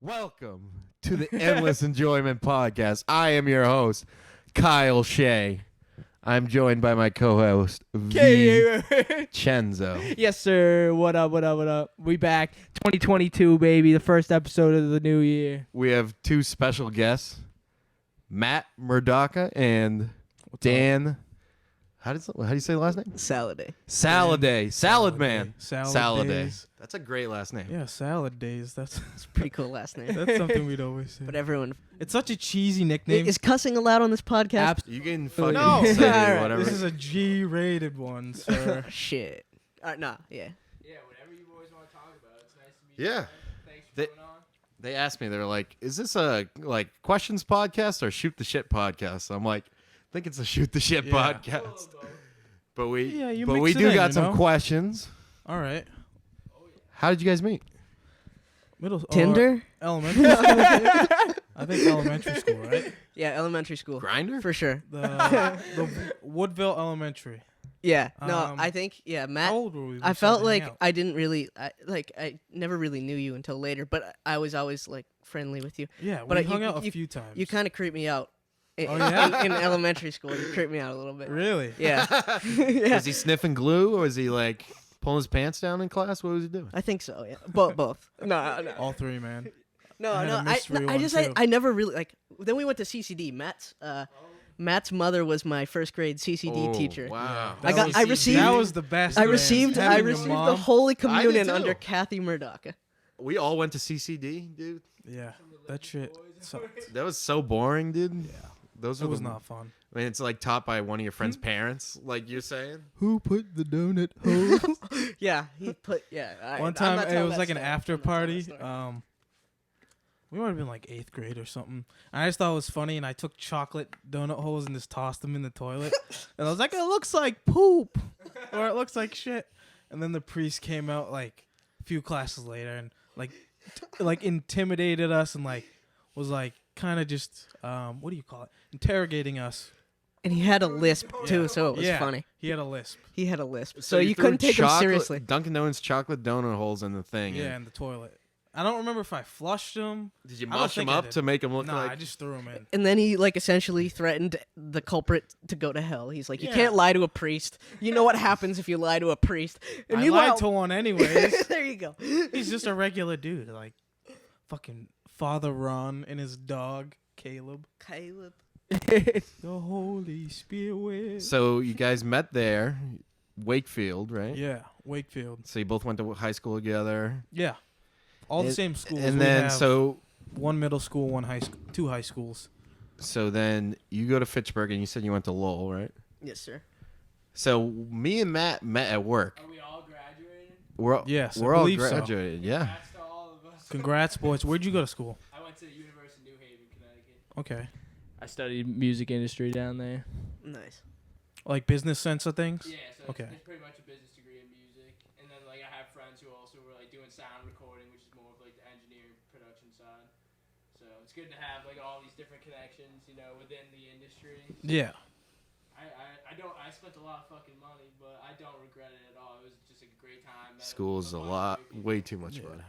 Welcome to the Endless Enjoyment Podcast. I am your host, Kyle Shea. I'm joined by my co-host, Vincenzo. Yes, sir. What up, what up, what up? We back. 2022, baby. The first episode of the new year. We have two special guests, Matt Murdocca and Dan. How do you say the last name? Sallade. Sallade. Salad Man. Sallade. That's a great last name. Yeah, salad days. That's It's a pretty cool last name. that's something we'd always say. But everyone... It's such a cheesy nickname. Is cussing allowed on this podcast? You can fucking No. say Alright. whatever. This is a G-rated one, sir. Shit. Nah, yeah. Yeah, whatever you boys want to talk about. It's nice to meet Yeah. you. Thanks for coming on. They asked me, they were like, is this a questions podcast or shoot the shit podcast? So I'm like, I think it's a shoot the shit podcast. But we you but mix we it do in, got you some know? questions. All right. How did you guys meet? Tinder? Elementary school. I think elementary school, right? Yeah, elementary school. Grinder? For sure. The Woodville Elementary. Yeah. No, Um, I think, Matt... How old were we? I felt like I didn't really... I never really knew you until later, but I was always, friendly with you. Yeah, but we you- hung out you- a few times. You kind of creeped me out. Oh, yeah? In elementary school, you creeped me out a little bit. Really? Yeah. Yeah. Was he sniffing glue or was he pulling his pants down in class? What was he doing? I think so, yeah. Both. No. All three, man. No, I had a no, mystery I one, just too. I never really Then we went to CCD. Matt's mother was my first grade CCD teacher. Wow. That I was- received- That was the best. I man. received Having your the mom- Holy Communion too. under Kathy Murdocca. We all went to CCD, dude. Yeah, that shit sucked. That was so boring, dude. Yeah, Those it were was not fun. I mean, it's taught by one of your friend's parents, like you're saying. Who put the donut hole? Yeah, he put One time it was like an after party. We might have been like 8th grade or something. And I just thought it was funny, and I took chocolate donut holes and just tossed them in the toilet. And I was like, it looks like poop, or it looks like shit. And then the priest came out a few classes later and intimidated us and was kind of just what do you call it? Interrogating us. And he had a lisp too, so it was funny. He had a lisp. He had a lisp, so you threw couldn't take him seriously. Dunkin' Donuts chocolate donut holes in the thing. Yeah, in the toilet. I don't remember if I flushed him. Did you I don't mush them think I up did. to make them look Nah, like? I just threw him in. And then he essentially threatened the culprit to go to hell. He's like, you Yeah. can't lie to a priest. You know what happens if you lie to a priest. And I you lied to one anyways. There you go. He's just a regular dude, fucking Father Ron and his dog Caleb. The Holy Spirit. So you guys met there, Wakefield, right? Yeah, Wakefield. So you both went to high school together. Yeah, all the same schools. And We then have so one middle school, one high school, two high schools. so then you go to Fitchburg, and you said you went to Lowell, right? Yes, sir. So me and Matt met at work. Are we all graduated? We're I all believe so. graduated. Yeah. Congrats to all of us. Congrats, boys. Where'd you go to school? I went to the University of New Haven, Connecticut. Okay, I studied music industry down there. Nice. like business sense of things. Yeah, so Okay. it's pretty much a business degree in music. And then I have friends who also were doing sound recording, which is more of the engineering production side. So it's good to have all these different connections, within the industry. Yeah. I spent a lot of fucking money, but I don't regret it at all. It was just a great time. School is a lot, way too much fun.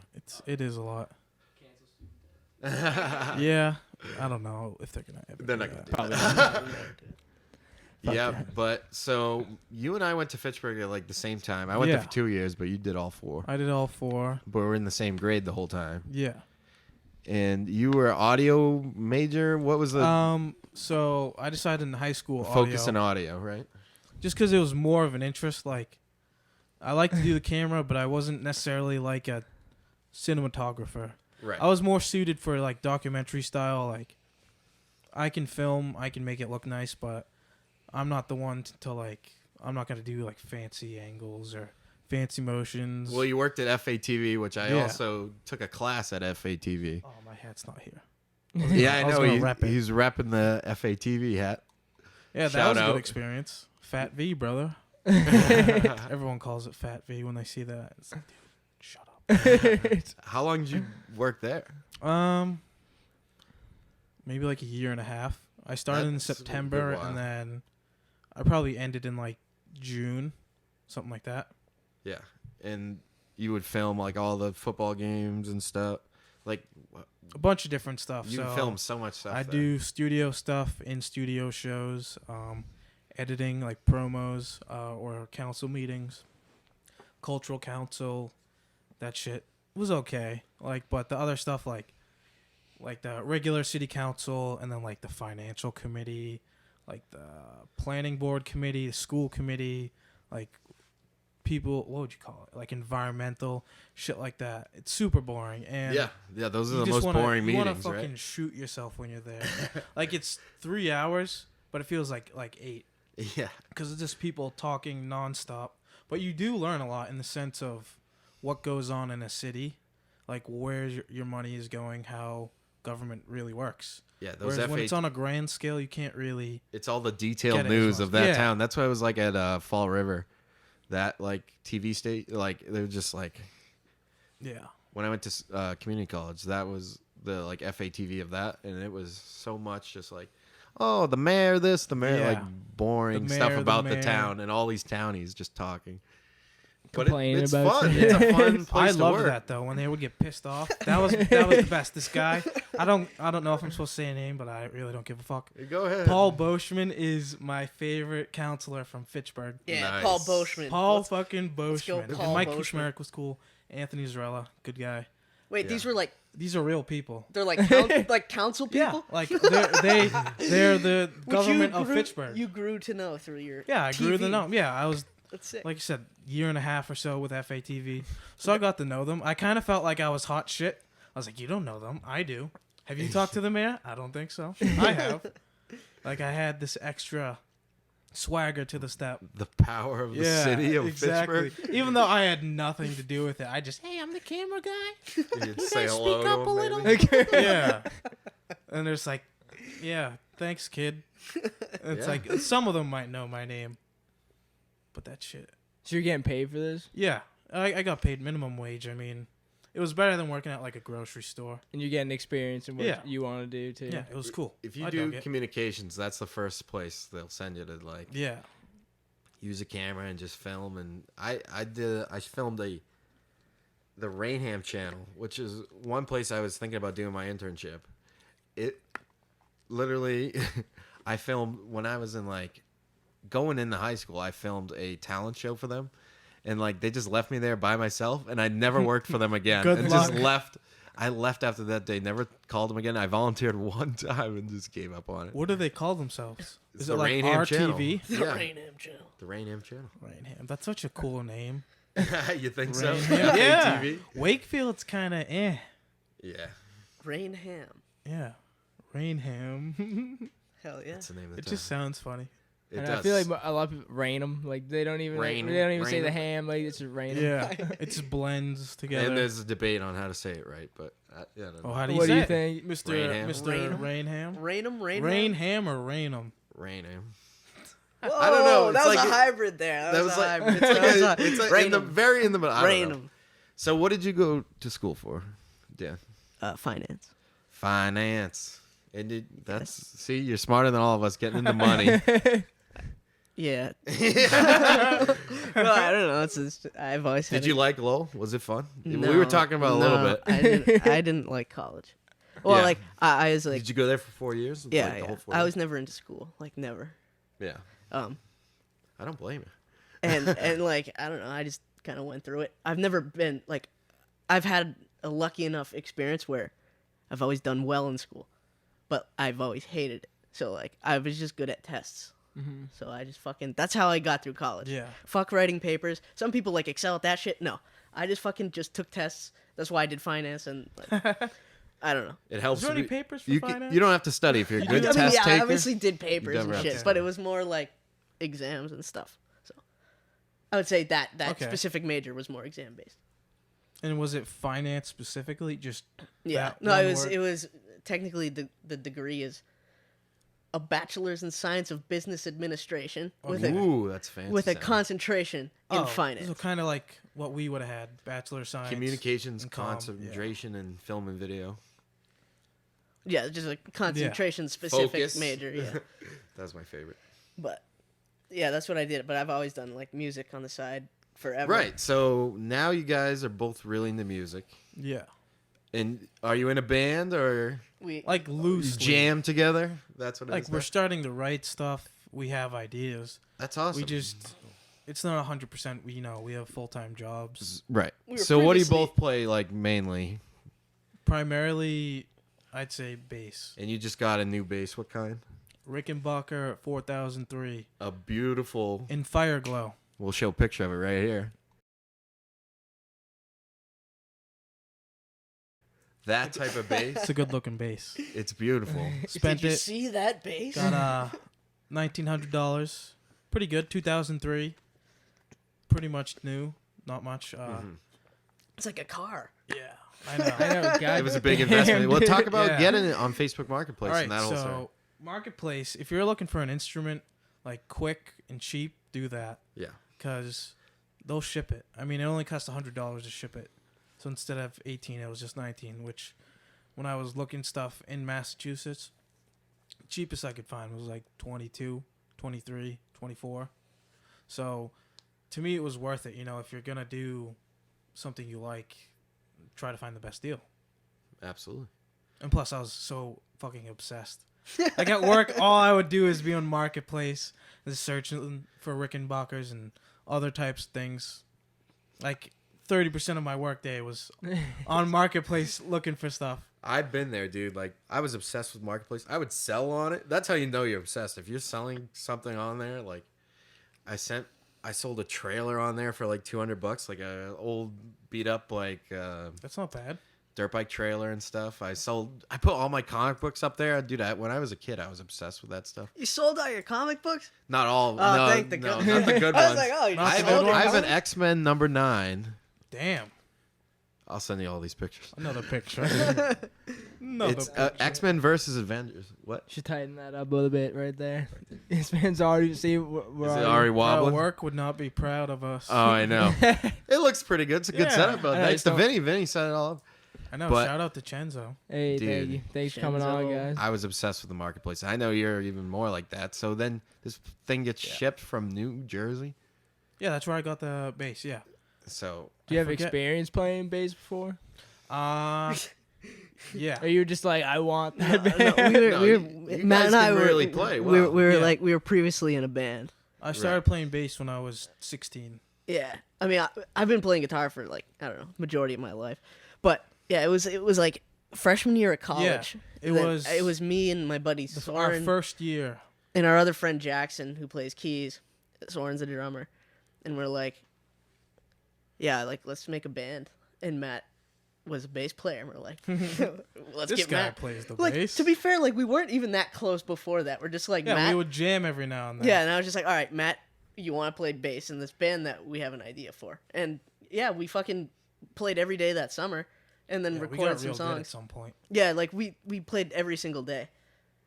It is a lot. Cancel student debt. Yeah. I don't know if they're gonna ever. They're do not gonna that. do Probably not. Yeah, but so you and I went to Fitchburg at the same time. I went there Yeah. for 2 years, but you did all 4. I did all 4. But we're in the same grade the whole time. Yeah. And you were audio major. What was the So I decided in high school focus in audio, audio, right? just because it was more of an interest. I like to do the camera, but I wasn't necessarily a cinematographer. Right. I was more suited for documentary style. I can film, I can make it look nice, but I'm not the one to I'm not gonna do fancy angles or fancy motions. Well, you worked at FATV, which I Yeah. also took a class at FATV. Oh, my hat's not here. Yeah, I I was know. gonna rep it. He's repping the FATV hat. Yeah, that Shout was a out. good experience. Fat V, brother. Everyone calls it Fat V when they see that. It's like, dude, shut up. How long did you work there? Maybe a year and a half. I started in That's a good September, while. and then I probably ended in June, something like that. Yeah, and you would film all the football games and stuff. Like A bunch of different stuff. you so film so much stuff. I there. do studio stuff in studio shows, editing like promos or council meetings, cultural council. That shit was okay. Like, but the other stuff like the regular city council and then like the financial committee, like the planning board committee, the school committee, like people, what would you call it? Like environmental shit like that. It's super boring. And yeah, those are you the just most boring you meetings, wanna fucking right? shoot yourself when you're there. Like it's 3 hours, but it feels like 8 Yeah, because it's just people talking nonstop. But you do learn a lot in the sense of what goes on in a city, like where your money is going, how government really works. yeah. Those Whereas when FA, it's on a grand scale, you can't really. it's all the detailed Get it as news much. of that Yeah. town. That's why I was like at Fall River, that like TV state. Like they were just like Yeah. when I went to community college, that was the like FATV of that, and it was so much just like, oh, the mayor, this, the mayor, Yeah. like boring The stuff mayor, the about the mayor. town, and all these townies just talking. But Complaining it's about fun. shit. It's a fun I place to loved work. that though when they would get pissed off. That was the best. This guy, I don't know if I'm supposed to say a name, but I really don't give a fuck. Go ahead. Paul Boschman is my favorite counselor from Fitchburg. Yeah, Nice. Paul Boschman. Paul Let's- fucking let's go Boschman. Paul And Mike Boschman. Kuchmarek was cool. Anthony Zarella, good guy. Wait, Yeah. these were like These are real people. they're like like council people. Yeah, like they're the Which government you of grew- Fitchburg. You grew to know through your Yeah, I grew to TV. know. Yeah, I was That's sick. like you said, year and a half or so with FATV. So I got to know them. I kind of felt like I was hot shit. I was like, you don't know them. I do. Have you talked to the mayor? I don't think so. I have. Like I had this extra swagger to the step. The power of the city of exactly. Pittsburgh. Even though I had nothing to do with it, I just, hey, I'm the camera guy. You'd say hello speak to up him, a little? maybe. Yeah. And there's like, yeah, thanks, kid. And it's Yeah. like some of them might know my name, but that shit. So you're getting paid for this, Yeah, I got paid minimum wage. I mean, it was better than working at like a grocery store. and you're getting experience in what Yeah. you want to do too. Yeah, it was cool. If you I do dug it. communications, that's the first place they'll send you to like Yeah. use a camera and just film. And I filmed the Rainham channel, which is one place I was thinking about doing my internship. It literally, I filmed when I was in like going into high school. I filmed a talent show for them, and like they just left me there by myself, and I never worked for them again. Good and luck. just left. I left after that day. Never called them again. I volunteered one time and just gave up on it. What do they call themselves? It's Is the it like Rainham channel. RTV? The Yeah. Rainham channel. The Rainham channel. Rainham. That's such a cool name. You think so? Rainham. Yeah. ATV? Wakefield's kind of eh. Yeah. Rainham. Yeah. Rainham. Hell yeah. That's the name of the It town. just sounds funny. It And does. I feel like a lot of people rain them. Like they don't even Rain 'em, they don't even say rain the 'em. ham. Like it's just rain 'em. Yeah. It just blends together. And there's a debate on how to say it right, but I don't know. Oh, how do you What say do you it? think? Mr. Rainham. Mr. Rainham? Rainham? Rainham. Rainham or Rainham? Rainham. Whoa, I don't know, That it's was like a it- hybrid there. That was a like hybrid. it's like, That was it's like in the Rainham. very in the middle. I don't know. Rainham. So what did you go to school for? Yeah, Finance. finance. And that's see, you're smarter than all of us getting into money. Yeah. Well, I don't know. It's just, I've always had Did you like Lowell? Was it fun? No, We were talking about it a little no, bit. I didn't like college. Well, Yeah. like I was like, Did you go there for 4 years? yeah, Like the yeah. whole 4 I years? was never into school. Like never. Yeah, Um, I don't blame you. and like I don't know. I just kind of went through it. I've never been like, I've had a lucky enough experience where I've always done well in school, but I've always hated it. So like I was just good at tests. So I just fucking, that's how I got through college. Yeah. Fuck writing papers. Some people like excel at that shit. No, I just fucking just took tests. That's why I did finance and like, I don't know. It helps. Is there any to be- papers for you, finance? you don't have to study if you're a good I mean, test yeah, I taker. obviously did papers never and have shit, to but study. it was more like exams and stuff. So I would say that Okay. specific major was more exam based. And was it finance specifically? Just Yeah. that No, one it word? was technically the degree is a bachelor's in science of business administration with a Ooh, that's fancy. with a sounding. concentration in finance. So kind of like what we would have had, bachelor of science. Communications, and comm, concentration, and film and video. Yeah, just a concentration specific Focus. major. Yeah. That was my favorite. But yeah, that's what I did. But I've always done like music on the side forever. Right. So now you guys are both really into music. Yeah. And are you in a band or We Like loose jam together? That's what it Like is. we're now? starting to write stuff. We have ideas. That's awesome. We just, it's not 100%. We have full-time jobs. Right. We were So what do you previously- both play like mainly? Primarily, I'd say bass. And you just got a new bass. What kind? Rickenbacker 4003 A beautiful. in Fire Glow. We'll show a picture of it right here. That type of bass. It's a good-looking bass. It's beautiful. Spent Did you it. see that bass? Got $1,900. Pretty good. 2003. Pretty much new. Not much. It's like a car. Yeah, I know. I know, God It was a big damn, investment. We'll dude. talk about Yeah. getting it on Facebook Marketplace, All right, and that'll so start. Marketplace. If you're looking for an instrument like quick and cheap, do that Yeah. because they'll ship it. I mean, it only costs $100 to ship it. So instead of 18, it was just 19. Which, when I was looking stuff in Massachusetts, cheapest I could find was like 22, 23, 24. So to me, it was worth it. If you're gonna do something you like, try to find the best deal. Absolutely. And plus, I was so fucking obsessed. Like at work, all I would do is be on Marketplace, and searching for Rickenbackers and other types of things. Like 30% of my workday was on Marketplace looking for stuff. I've been there, dude. Like, I was obsessed with Marketplace. I would sell on it. That's how you know you're obsessed. If you're selling something on there, like, I sold a trailer on there for like $200, like a old beat up like That's not bad. dirt bike trailer and stuff. I put all my comic books up there. Dude, when I was a kid, I was obsessed with that stuff. You sold all your comic books? Not all. Oh, no, thank the no, good- not the good I ones. was like, oh, you Not I the have, good sold I have your an X-Men number 9. Damn. I'll send you all these pictures. Another picture. Another It's picture. X-Men versus Avengers. What? Should tighten that up a little bit right there. This man's already we're Is it already Our wobbling? work would not be proud of us. Oh, I know. It looks pretty good. It's a good Yeah. setup. But I know, thanks to so- Vinny. Vinny set it all up. I know. but- Shout out to Chenzo. Hey, Dude. thank you. Thanks for coming on, Shenzo. guys. I was obsessed with the Marketplace. I know you're even more like that. So then this thing gets shipped from New Jersey. Yeah, that's where I got the bass. Yeah. So Do you I have forget. experience playing bass before? Yeah. Or you were just like, I want that No, band? No, we were you Matt guys and I can were really play we well. were Yeah. like we were previously in a band. I started playing bass when I was 16. Yeah, I mean I've been playing guitar for like I don't know majority of my life, but yeah, it was like freshman year at college. it Then was- it was me and my buddy Our Soren first year. and our other friend Jackson who plays keys. Soren's a drummer, and we're like, yeah, like let's make a band. And Matt was a bass player, and we're like, let's This get guy Matt. plays the Like bass. to be fair, like we weren't even that close before that. We're just like yeah, Matt. we would jam every now and then. Yeah, and I was just like, all right, Matt, you want to play bass in this band that we have an idea for. And yeah, we fucking played every day that summer and then Yeah, we recorded got some real good at songs. some point. Yeah, like we played every single day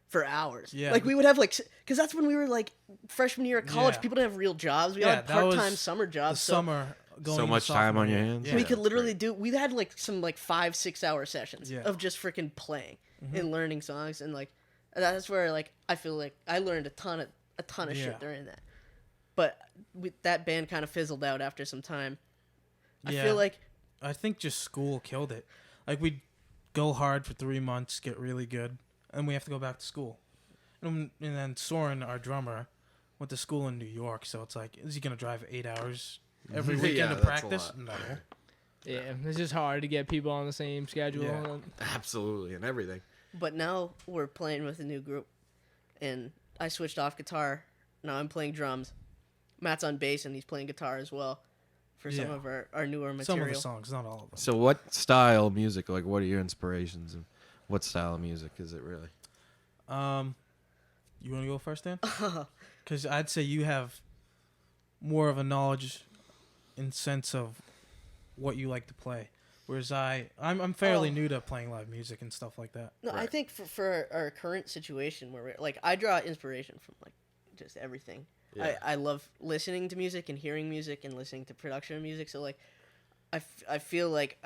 for hours. Yeah. Like we would have like, because that's when we were like freshman year at college. Yeah. People didn't have real jobs. We Yeah, had that was part-time summer The jobs. So summer going So into much time sophomore on your year. hands. Yeah. we could literally we had like some like 5-6 hour sessions Yeah. of just freaking playing and learning songs. And like, that's where like, I feel like I learned a ton of Yeah. shit during that. But that band kind of fizzled out after some time. I Yeah. feel like I think just school killed it. Like we'd go hard for 3 months, get really good, and we have to go back to school. And then Soren, our drummer, went to school in New York, so it's like, is he gonna drive 8 hours every Yeah, weekend to that's a practice? lot. No. Yeah, it's just hard to get people on the same schedule. Yeah. absolutely and everything. but now we're playing with a new group, and I switched off guitar. Now I'm playing drums. Matt's on bass and he's playing guitar as well for some Yeah. of our newer material. Some of the songs, not all of them. So what style of music? Like, what are your inspirations and what style of music is it really? You want to go first, Dan? Because I'd say you have more of a knowledge and sense of what you like to play, whereas I'm fairly Oh. new to playing live music and stuff like that. No, I Right. think for our current situation where we're like, I draw inspiration from like just everything. Yeah. I love listening to music and hearing music and listening to production of music. So like, I feel like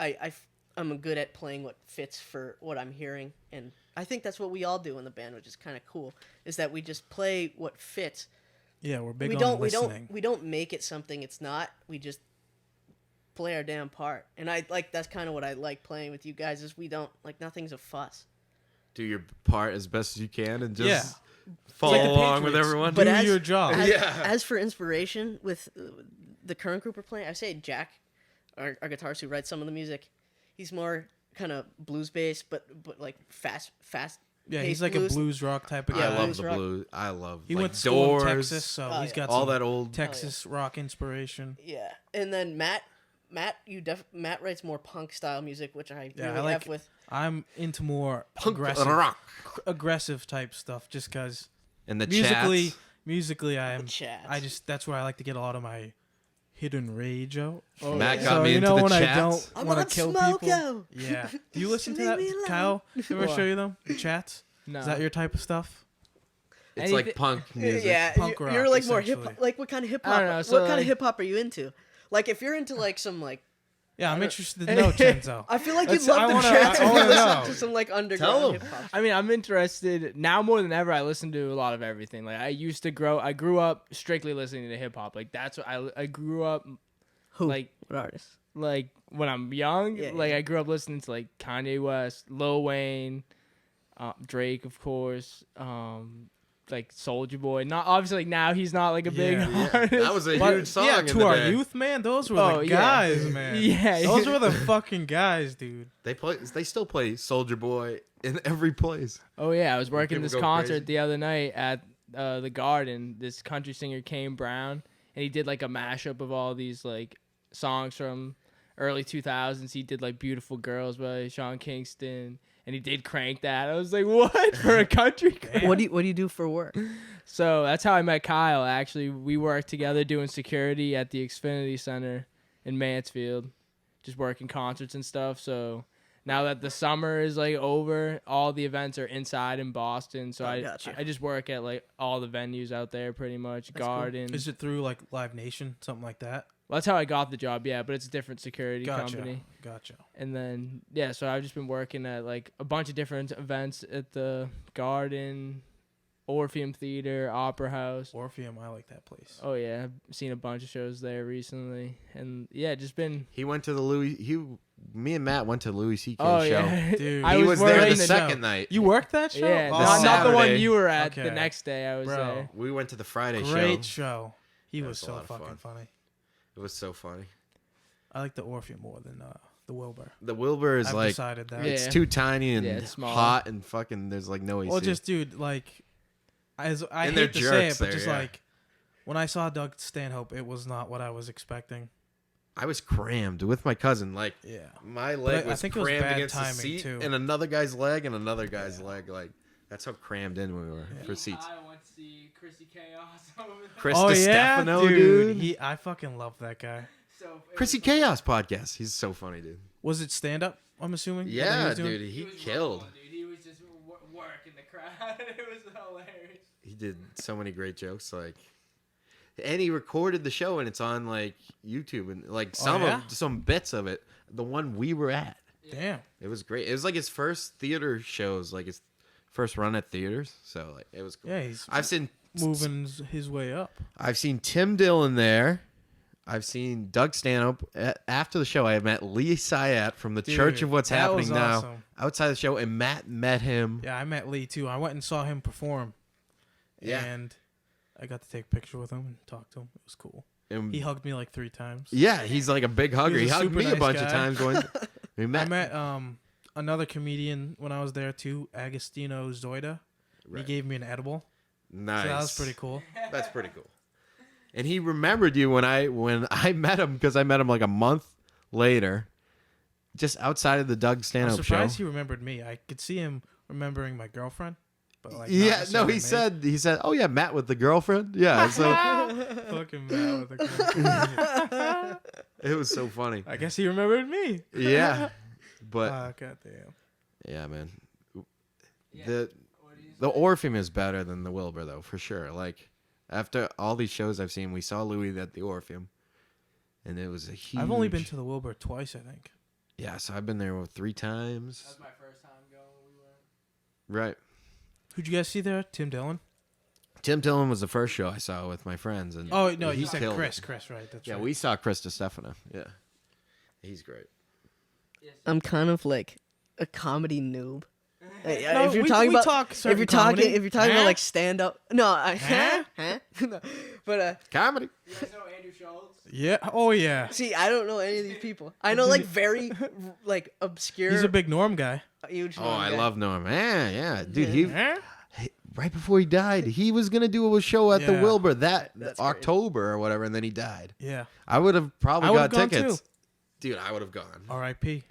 I'm good at playing what fits for what I'm hearing, and I think that's what we all do in the band, which is kind of cool. Is that we just play what fits. Yeah, we're big we on don't listening. we don't make it something it's not. We just play our damn part. And I like that's kind of what I like playing with you guys is we don't like nothing's a fuss. Do your part as best as you can and just Yeah. follow Like the along with Patriots. everyone. But Do your job. As for inspiration with the current group we're playing, I say Jack, our guitarist who writes some of the music, he's more kind of blues based, but like fast. Yeah, he's like blues. a blues rock type of guy. I love blues the rock. blues. I love He like went to school in Doors, Texas, so he's yeah. got all some that old. Texas rock inspiration. Yeah, and then Matt, Matt writes more punk style music, which I Yeah, really I like. have with. I'm into more Punk aggressive, rock. type stuff, just because And the musically, chats. I just that's where I like to get a lot of my hidden rage out. Oh, Matt yeah. got So me you into know the when chats. I don't I'm want on to kill Smoko. people. Yeah. Do you listen to Leave that, me alone. Kyle? Ever What? show you them? The chats? No. Is that your type of stuff? It's like Anything- punk music. Yeah, Punk you're rock, like more hip. essentially. Like what kind of hip I hop? don't know, so What kind of like- hip hop are you into? Like if you're into like some like. Yeah, I'm interested to know, Chenzo. I feel like Let's- you'd love I the wanna- chats I if you wanna listen know. to some like Tell 'em. underground hip hop. I mean, I'm interested now more than ever. I listen to a lot of everything. Like I grew up strictly listening to hip hop. Like that's what I grew up Who? like What artist? like when I'm young. Yeah, like yeah. I grew up listening to like Kanye West, Lil Wayne, Drake, of course. Like Soulja Boy. Not obviously like now he's not like a big Yeah. artist. That was a But, huge song. yeah, in to the our day. youth, man, those were Oh, the yeah. guys, man. Yeah, Those yeah. were the fucking guys, dude. They still play Soldier Boy in every place. Oh yeah, I was working people this go concert crazy. the other night at the Garden. This country singer Kane Brown, and he did like a mashup of all these like songs from early 2000s. He did like "Beautiful Girls" by Sean Kingston, and he did "Crank That." I was like, what for a country? What do you do for work? So that's how I met Kyle. Actually, we worked together doing security at the Xfinity Center in Mansfield, just working concerts and stuff. So now that the summer is like over, all the events are inside in Boston. So Gotcha. I just work at like all the venues out there pretty much. That's cool. Garden. Is it through like Live Nation, something like that? Well, that's how I got the job, yeah, but it's a different security company. Gotcha. And then yeah, so I've just been working at like a bunch of different events at the Garden, Orpheum Theater, Opera House. Orpheum, I like that place. Oh yeah, I've seen a bunch of shows there recently, and yeah, just been. He went to the me and Matt went to the Louis C.K. Oh show. yeah, Dude. I He was there working the second night. You worked that show? Yeah, Oh, not the one Saturday. you were at. Okay. The next day I was Bro. there. We went to the Friday Great show. show. He That was was a so lot of fucking fun. funny. It was so funny. I like the Orpheum more than the Wilbur. The Wilbur is I've like decided that. Yeah. it's too tiny and Yeah, it's small. hot and fucking. There's like no AC. Well, just dude, like, as I And they're hate to say it, jerks but there, just yeah. like when I saw Doug Stanhope, it was not what I was expecting. I was crammed with my cousin. Like Yeah. my leg I was think it was crammed bad against the timing, seat, too. and another guy's leg, and another guy's leg. Like that's how crammed in we were for seats. I went to see Chrissy Chaos over there. Chris Oh yeah, Stefano, dude. I fucking love that guy. So it Chrissy was- Chaos podcast. He's so funny, dude. Was it stand up? I'm assuming. that he Yeah, was doing? dude. He was killed. rolling, dude. He was just working the crowd. It was hilarious. He did so many great jokes. Like, and he recorded the show, and it's on like YouTube and like some bits of it. The one we were at. Damn. It was great. It was like his first theater shows, like his first run at theaters. So like it was cool. Yeah, he's I've seen his way up. I've seen Tim Dillon there. I've seen Doug Stanhope. After the show, I met Lee Syatt from the Dude, Church of What's that Happening was Now. awesome. Outside the show, and Matt met him. Yeah, I met Lee too. I went and saw him perform. Yeah. And I got to take a picture with him and talk to him. It was cool. And He hugged me like 3 times. yeah, he's like a big hugger. He's He a hugged super me a nice bunch of guy. times. We I met. met another comedian when I was there too, Agostino Zoida. Right. He gave me an edible. Nice. So that was pretty cool. That's pretty cool. And he remembered you when I met him, because I met him like a month later, just outside of the Doug I'm Stanhope show. surprised he remembered me. I could see him remembering my girlfriend, but like not Yeah, no, necessarily he me. said, oh yeah, Matt with the girlfriend. Yeah, so Fucking Matt with a girl. it was so funny. I guess he remembered me. Yeah, but Goddamn. yeah, man, Yeah. the What do you the say? Orpheum is better than the Wilbur though, for sure. Like after all these shows I've seen, we saw Louis at the Orpheum, and it was a huge. I've only been to the Wilbur twice, I think. Yeah, so I've been there 3 That times. was my first time going. We went. Right. Who'd you guys see there? Tim Dillon? Tim Dillon was the first show I saw with my friends, and Oh no, he you said killed Chris. it. Chris, right? That's Yeah, right. we saw Chris Stefano. Yeah, He's great. I'm kind of like a comedy noob. No, if you're we talking about talk if certain you're talking comedy. if you're talking Huh? about like stand up, no, Huh? no. But Comedy. You guys know Andrew Schultz? Yeah. Oh yeah. see, I don't know any of these people. I know like very like obscure. He's a big Norm guy. Huge. Oh, I guy. love Norm. Yeah. Dude, he Huh? right before he died, he was gonna do a show at the Yeah. Wilbur that That's October or whatever, and then he died. Yeah. I would have probably I got would've gone tickets. too. Dude, I would have gone. R.I.P.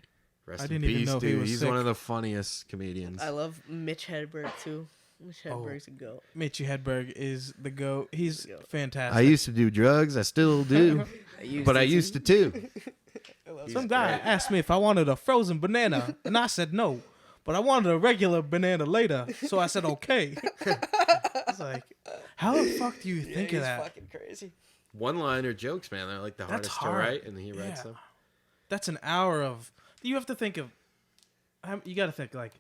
Rest I in didn't even peace, know he dude. was He's sick. one of the funniest comedians. I love Mitch Hedberg too. Mitch Hedberg's a goat. Mitchie Hedberg is the GOAT. He's Goat. fantastic. I used to do drugs. I still do, but I used to too. Some guy asked me if I wanted a frozen banana, and I said no, but I wanted a regular banana later, so I said okay. It's like, how the fuck do you think of He's that? fucking crazy. One-liner jokes, man. They're like the That's hardest hard. to write, and he writes Yeah. them. That's an hour of. You have to think of. You got to think like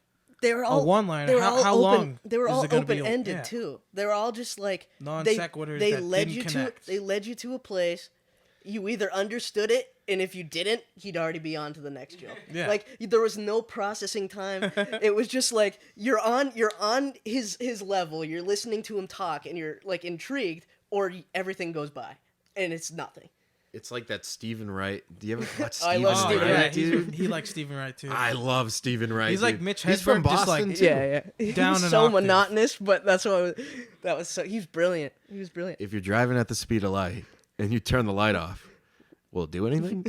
They were all a one-liner. They were How, all how open, long? They were is all it gonna be? open ended Yeah. too. They were all just like Non they, sequiturs They that led didn't you connect. to. They led you to a place. You either understood it, and if you didn't, he'd already be on to the next joke. Yeah. Like there was no processing time. It was just like you're on his level. You're listening to him talk, and you're like intrigued, or everything goes by, and it's nothing. It's like that Stephen Wright. Do you ever watch I Stephen love Oh, Stephen Wright, yeah, Wright, dude? he likes Stephen Wright too. I love Stephen Wright. He's like dude. Mitch He's from Hedberg, just Boston like- too. Yeah. Down He's an so octave. monotonous, but that's what that was. So he's brilliant. He was brilliant. If you're driving at the speed of light and you turn the light off, will it do anything?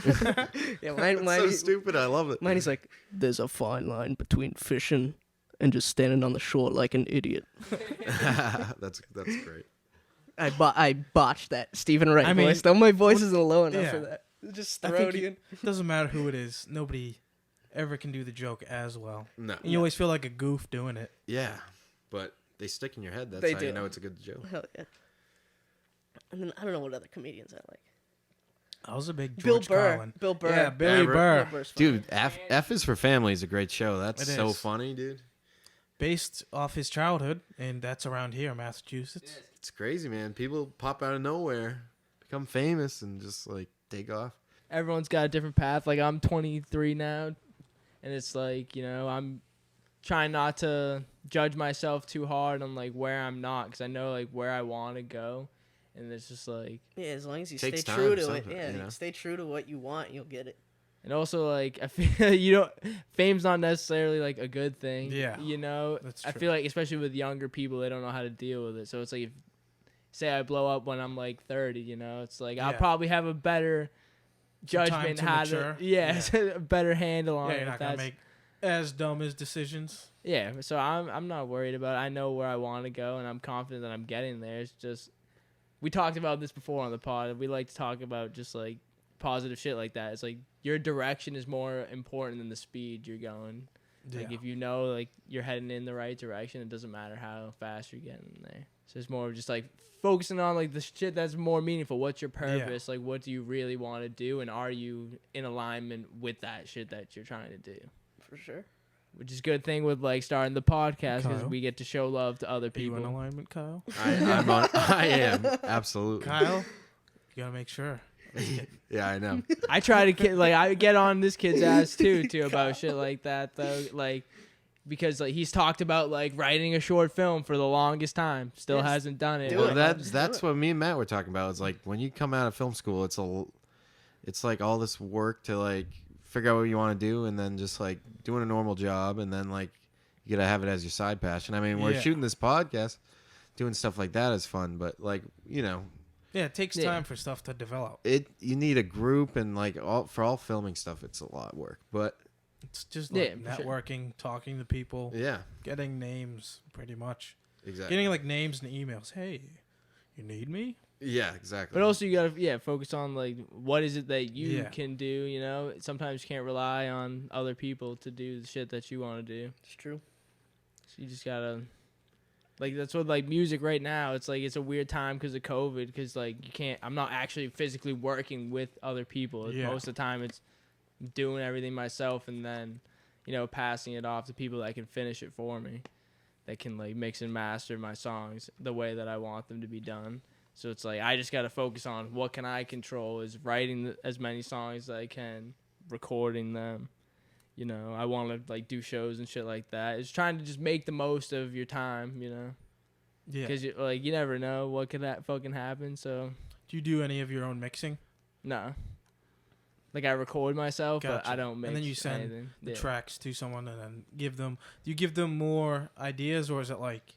Yeah, mine, It's mine, so stupid. I love it. mine is like, there's a fine line between fishing and just standing on the shore like an idiot. that's great. I botched that Stephen Wright I mean, voice. Though my voice isn't low enough yeah. for that. Just I throw think it in. it doesn't matter who it is. Nobody ever can do the joke as well. No. And you always feel like a goof doing it. Yeah, but they stick in your head. That's They how do. you know it's a good joke. Hell yeah. And then I don't know what other comedians I like. I was a big Bill George Burr. Carlin. Bill Burr. Yeah, Billy Burr. Burr. Bill Burr's funny. Dude, F is for Family is a great show. That's It so is. funny, dude. Based off his childhood, and that's around here, Massachusetts. It's crazy, man. People pop out of nowhere, become famous, and just like take off. Everyone's got a different path. Like I'm 23 now, and it's like, you know, I'm trying not to judge myself too hard on like where I'm not, because I know like where I want to go, and it's just like, Yeah, as long as you stay Takes true time, to it. something, Yeah, you know? stay true to what you want, you'll get it. and also like I feel you know, fame's not necessarily like a good thing. Yeah, you know, that's I true. feel like especially with younger people, they don't know how to deal with it. So it's like if say I blow up when I'm like 30, you know, it's like I'll Yeah. probably have a better Some time judgment to how mature. to a better handle on Yeah, it. you're if not gonna that's- make as dumb as decisions. Yeah, so I'm not worried about it. I know where I want to go, and I'm confident that I'm getting there. It's just we talked about this before on the pod. We like to talk about just like positive shit like that. It's like your direction is more important than the speed you're going. Like Yeah. if you know like you're heading in the right direction, it doesn't matter how fast you're getting there. So it's more of just like focusing on like the shit that's more meaningful. What's your purpose? Like what do you really want to do, and are you in alignment with that shit that you're trying to do? For sure. Which is a good thing with like starting the podcast because Kyle? we get to show love to other Are you in people. alignment, Kyle? I am absolutely. Kyle, you gotta make sure. Yeah, I know. I try to I get on this kid's ass too about shit like that though, like because like he's talked about like writing a short film for the longest time, still Yes, hasn't done it. do Well, it. that's what me and Matt were talking about. It's like when you come out of film school, it's like all this work to like figure out what you want to do, and then just like doing a normal job, and then like you gotta have it as your side passion. I mean, we're Yeah. shooting this podcast, doing stuff like that is fun, but like you know, Yeah, it takes Yeah. time for stuff to develop. you need a group, and like for all filming stuff, it's a lot of work. But It's just Yeah, like for sure. networking, talking to people, yeah, getting names, pretty much. exactly. Getting like names and emails. Hey, you need me? Yeah, exactly. But also you gotta focus on like what is it that you Yeah. can do. You know, sometimes you can't rely on other people to do the shit that you want to do. It's true. So you just gotta, like, that's what, like, music right now, it's, like, it's a weird time because of COVID, because, like, you can't, I'm not actually physically working with other people. Yeah. Most of the time it's doing everything myself and then, you know, passing it off to people that can finish it for me, that can, like, mix and master my songs the way that I want them to be done. So it's, like, I just gotta focus on what can I control is writing as many songs as I can, recording them. You know, I want to like do shows and shit like that. It's trying to just make the most of your time, you know. Yeah. Because you never know what could fucking happen. So. Do you do any of your own mixing? No. Like I record myself, Gotcha. but I don't mix. And then you send anything. the tracks to someone and then give them. Do you give them more ideas, or is it like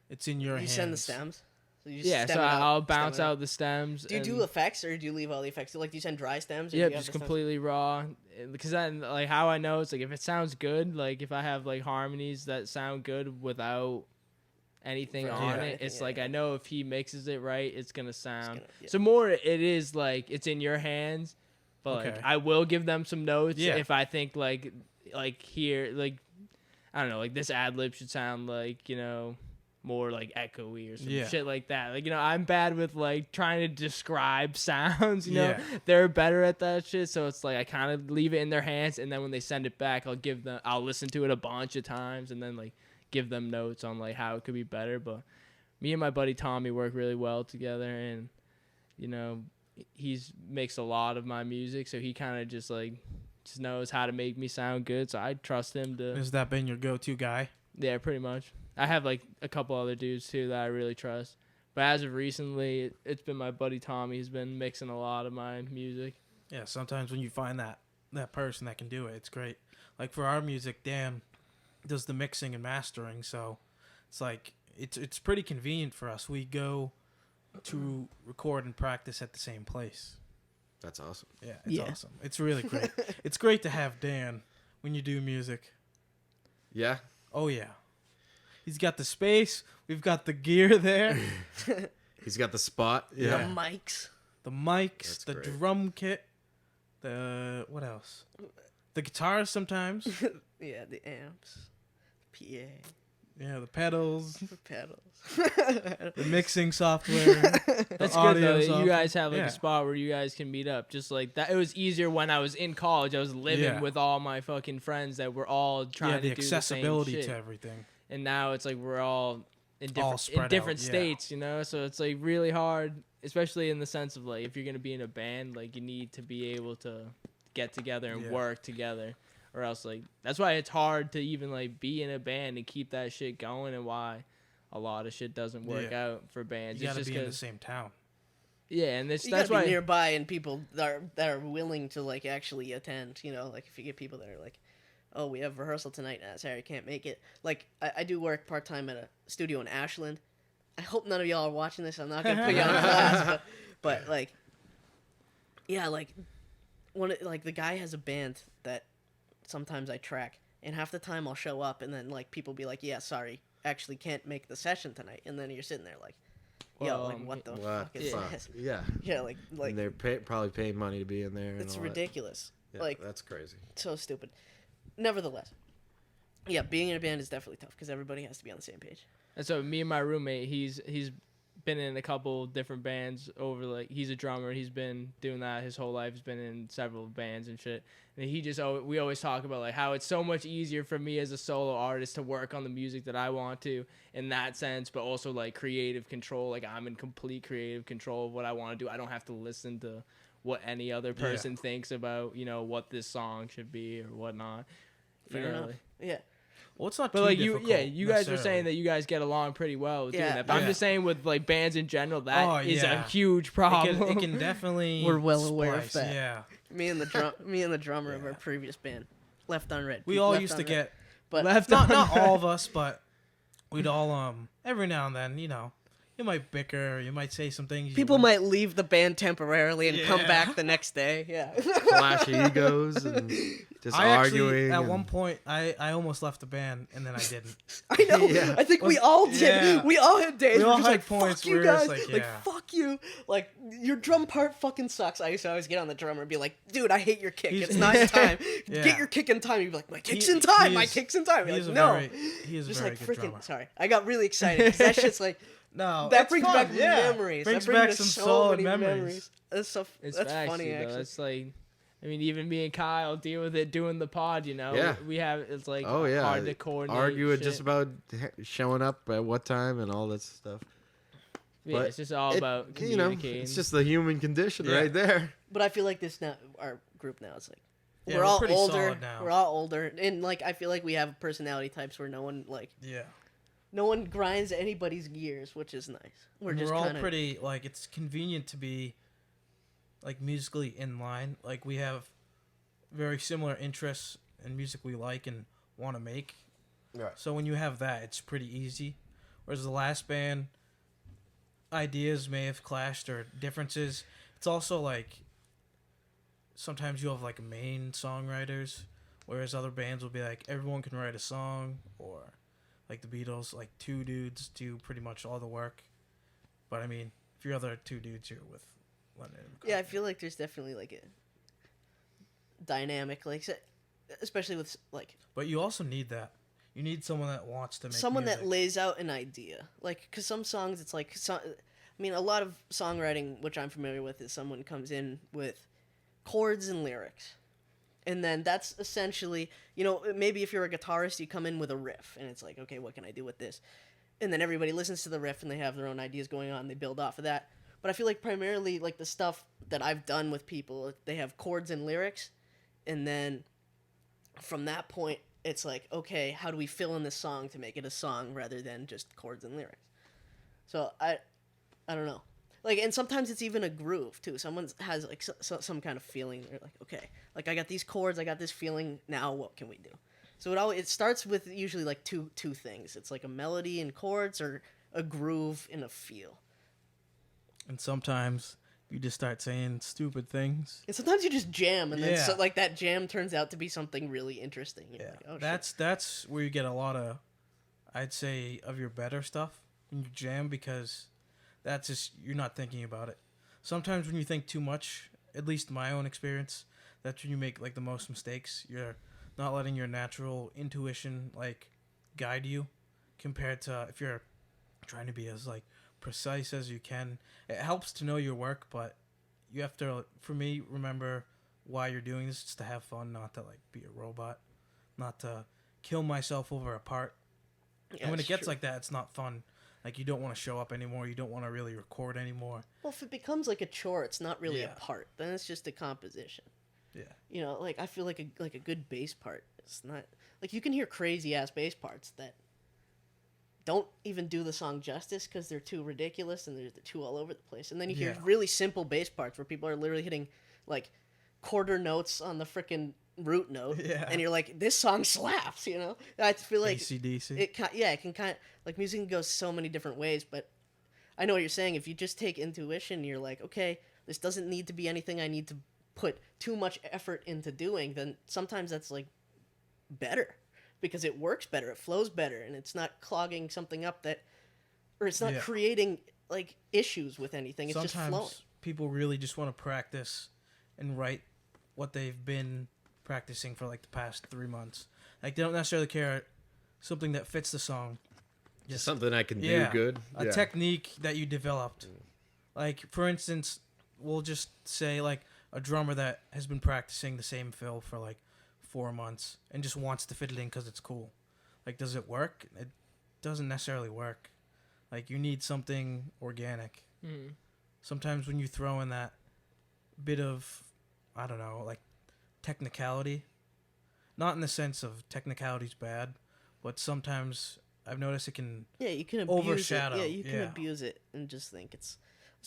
it's in your hands? You send the stems. So you just Yeah, stem so it out, I'll stem bounce it out. out the stems. Do you do effects or do you leave all the effects? Like, do you send dry stems? Or Yeah, do you have just the stems? completely raw. Because then, like, how I know it's like if it sounds good, like if I have like harmonies that sound good without anything Right. on Yeah. it, it's Yeah. like I know if he mixes it right, it's gonna sound. Yeah. So more, it is like it's in your hands, but Okay. like I will give them some notes Yeah. if I think like here, like I don't know, like this ad lib should sound like, you know, more like echoey or some Yeah. shit like that. Like, you know, I'm bad with like trying to describe sounds, you know. Yeah. They're better at that shit, so it's like I kind of leave it in their hands, and then when they send it back, I'll listen to it a bunch of times and then like give them notes on like how it could be better. But me and my buddy Tommy work really well together, and you know, he's makes a lot of my music, so he kind of just knows how to make me sound good, so I trust him to. Has that been your go-to guy? Yeah, pretty much. I have like a couple other dudes too that I really trust, but as of recently, it's been my buddy Tommy. He's been mixing a lot of my music. Yeah, sometimes when you find that person that can do it, it's great. Like for our music, Dan does the mixing and mastering, so it's like it's pretty convenient for us. We go to record and practice at the same place. That's awesome. Yeah, it's awesome. It's really great. It's great to have Dan when you do music. Yeah. Oh yeah. He's got the space. We've got the gear there. He's got the spot. The Yeah. mics. The mics, That's the great. drum kit, the what else? The guitars sometimes. Yeah, the amps. PA. Yeah, the pedals, The pedals. the mixing software. That's good audio though. That software. you guys have like Yeah. a spot where you guys can meet up. Just like that, it was easier when I was in college. I was living Yeah. with all my fucking friends that were all trying Yeah, to the do the same accessibility shit. to everything. And now it's like we're all in different spread out, yeah. states, you know. So it's like really hard, especially in the sense of like if you're gonna be in a band, like you need to be able to get together and Yeah. work together, or else like that's why it's hard to even like be in a band and keep that shit going, and why a lot of shit doesn't work Yeah. out for bands. You It's gotta just be in the 'cause- same town. yeah, and You that's gotta why be nearby and people that are willing to like actually attend. You know, like if you get people that are like, oh, we have rehearsal tonight. Sorry, I can't make it. Like I do work part time at a studio in Ashland. I hope none of y'all are watching this. I'm not gonna put you on blast, but like, yeah, like like the guy has a band that sometimes I track, and half the time I'll show up, and then like people be like, yeah, sorry, actually can't make the session tonight, and then you're sitting there like, yo, Well, like what the What fuck the is fuck? this? Yeah. Yeah, like And they're probably paying money to be in there. And it's all that. ridiculous. Yeah, Like that's crazy. so stupid. Nevertheless, yeah, being in a band is definitely tough because everybody has to be on the same page. And so me and my roommate, he's been in a couple different bands over like he's a drummer. He's been doing that his whole life. He's been in several bands and shit. And we always talk about like how it's so much easier for me as a solo artist to work on the music that I want to in that sense, but also like creative control. Like I'm in complete creative control of what I want to do. I don't have to listen to what any other person thinks about, you know, what this song should be or whatnot. You Fair know, enough. like- Yeah. Well, it's not But too like difficult, you guys were necessarily. saying that you guys get along pretty well with doing Yeah. that. But I'm Yeah. just saying with like bands in general, that is a yeah. huge problem. It can definitely. We're well aware of splice, that. Yeah, Me and the drummer of our previous band, Left on Red. we all Left used on to Red. get but Left not on not all of us, but we'd all every now and then, you know, you might bicker, you might say some things. people might leave the band temporarily and come Yeah. back the next day. Yeah. Clash of egos and just I arguing. actually, at and- one point, I almost left the band and then I didn't. I know. Yeah. I think we all did. Yeah. We all had days. We where all we're just had like, points fuck you where it's guys. like, yeah. fuck you. Like, your drum part fucking sucks. I used to always get on the drummer and be like, dude, I hate your kick. He's- It's not in time. Yeah. Get your kick in time. You'd be like, my kick's He- in time. he My is- kick's in time. You're He is like, a no. very, he is a Just very like good freaking. drummer. Sorry. I got really excited because that shit's like, No, that it's brings fun, back yeah. memories. Brings that brings back back some so solid many memories. That's so. It's That's facts, funny, though. actually. It's like, I mean, even me and Kyle deal with it doing the pod. You know, Yeah. we have it's like Oh yeah. hard to coordinate. Argue shit. just about showing up at what time and all that stuff. Yeah, but it's just all It- about you know, communicating. it's just the human condition Yeah. right there. But I feel like this now, our group now is like Yeah, we're all pretty older. solid now. We're all older, and like I feel like we have personality types where no one grinds anybody's gears, which is nice. We're all pretty like it's convenient to be like musically in line. Like we have very similar interests in music we like and want to make. Right. So when you have that, it's pretty easy. Whereas the last band, ideas may have clashed or differences. It's also like sometimes you have like main songwriters, whereas other bands will be like everyone can write a song, or like the Beatles, like two dudes do pretty much all the work. But I mean, if you're other two dudes, you're with Lennon. Yeah, I feel like there's definitely like a dynamic, like especially with like. But you also need that. You need someone that wants to make someone music. that lays out an idea, like because some songs it's like I mean, a lot of songwriting, which I'm familiar with, is someone comes in with chords and lyrics. And then that's essentially, maybe if you're a guitarist, you come in with a riff. And it's like, okay, what can I do with this? And then everybody listens to the riff and they have their own ideas going on. They build off of that. But I feel like primarily, like, the stuff that I've done with people, they have chords and lyrics. And then from that point, it's like, okay, how do we fill in this song to make it a song rather than just chords and lyrics? So I don't know. Like, and sometimes it's even a groove, too. Someone has, like, some kind of feeling. They're like, okay, like, I got these chords, I got this feeling, now what can we do? So it starts with usually, like, two things. It's, like, a melody and chords or a groove and a feel. And sometimes you just start saying stupid things. And sometimes you just jam, and then, like, that jam turns out to be something really interesting. You're like, oh, that's where you get a lot of, I'd say, of your better stuff when you jam, because that's just, you're not thinking about it. Sometimes when you think too much, at least my own experience, that's when you make like the most mistakes. You're not letting your natural intuition like guide you, compared to if you're trying to be as like precise as you can. It helps to know your work, but you have to, for me, remember why you're doing this. It's to have fun, not to like be a robot, not to kill myself over a part. Yeah, and when it gets true. like that, it's not fun. Like, you don't want to show up anymore. You don't want to really record anymore. Well, if it becomes like a chore, it's not really Yeah. a part. Then it's just a composition. Yeah. Like I feel like a good bass part. It's not like you can hear crazy ass bass parts that don't even do the song justice because they're too ridiculous and they're too all over the place. And then you hear really simple bass parts where people are literally hitting like quarter notes on the frickin' root note, and you're like, this song slaps, I feel like AC/DC. it can kind of, like, music can go so many different ways, but I know what you're saying. If you just take intuition, you're like, okay, this doesn't need to be anything I need to put too much effort into doing, then sometimes that's like better because it works better, it flows better, and it's not clogging something up or it's not creating like issues with anything. It's just flowing. People really just want to practice and write what they've been practicing for like the past 3 months. Like, they don't necessarily care something that fits the song. Just something I can do good. A technique that you developed. Like, for instance, we'll just say like a drummer that has been practicing the same fill for like 4 months and just wants to fit it in because it's cool. Like, does it work? It doesn't necessarily work. Like, you need something organic. Mm-hmm. Sometimes when you throw in that bit of, I don't know, like technicality, not in the sense of technicality's bad, but sometimes I've noticed it can you can abuse overshadow. it. Yeah, you can abuse it and just think it's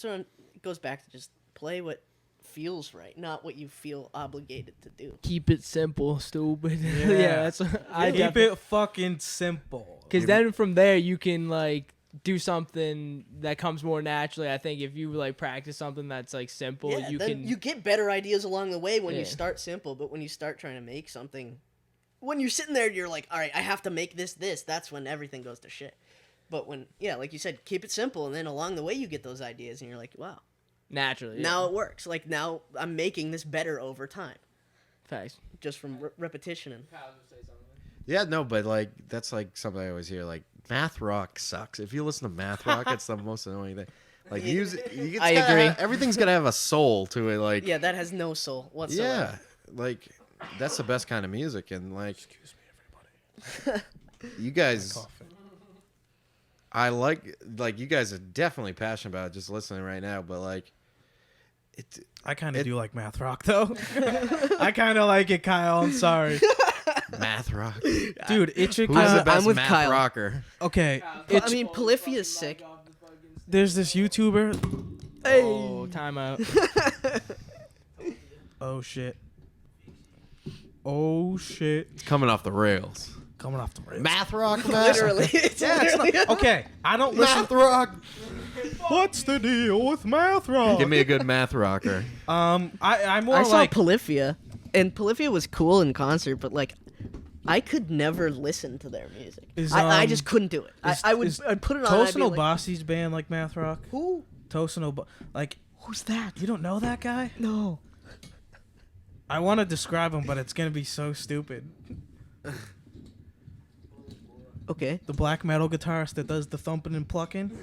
it goes back to just play what feels right, not what you feel obligated to do. Keep it simple, stupid. Yeah. That's keep it fucking simple. Because then from there you can like do something that comes more naturally. I think if you like practice something that's like simple, you get better ideas along the way when you start simple. But when you start trying to make something, when you're sitting there, you're like, all right, I have to make this. That's when everything goes to shit. But when, like you said, keep it simple, and then along the way you get those ideas, and you're like, wow, naturally. Now it works. Like, now I'm making this better over time. Facts. Just from repetition and. Yeah, no, but like that's like something I always hear. Like, math rock sucks. If you listen to math rock, it's the most annoying thing. Like, music, I agree. Everything's gonna have a soul to it. Like, yeah, that has no soul whatsoever. Yeah, like that's the best kind of music. And like, Excuse me, everybody. You guys, I like you guys are definitely passionate about it just listening right now. But like, I kind of do like math rock though. I kind of like it, Kyle. I'm sorry, Math rock. dude. Who's the Ichika. best with math Kyle. rocker? Okay, I mean, Polyphia is sick. there's this YouTuber. Oh, timeout. Oh shit. Oh shit. Coming off the rails. Coming off the rails. Math rock. Literally. It's Yeah, it's literally- not, okay. I don't listen. Math rock. What's the deal with math rock? Give me a good math rocker. I'm more I saw like Polyphia, and Polyphia was cool in concert, but like, I could never listen to their music. I just couldn't do it. I'd put it on. And I'd be Tosin like, Obasi's band like math rock. who? Tosin like Who's that? you don't know that guy? No. I want to describe him, but it's gonna be so stupid. Okay. The black metal guitarist that does the thumping and plucking.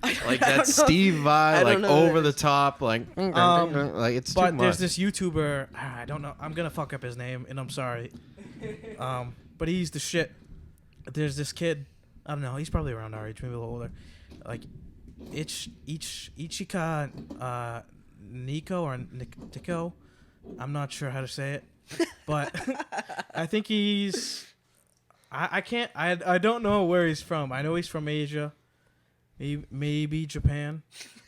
Like that Steve vibe, like don't know over that. the top, like it's too But much. there's this YouTuber. I don't know. I'm gonna fuck up his name, and I'm sorry. But he's the shit. There's this kid. I don't know. He's probably around our age, maybe a little older. Like, Ichika Nico or Nico. I'm not sure how to say it, but I think he's. I can't. I don't know where he's from. I know he's from Asia, maybe Japan,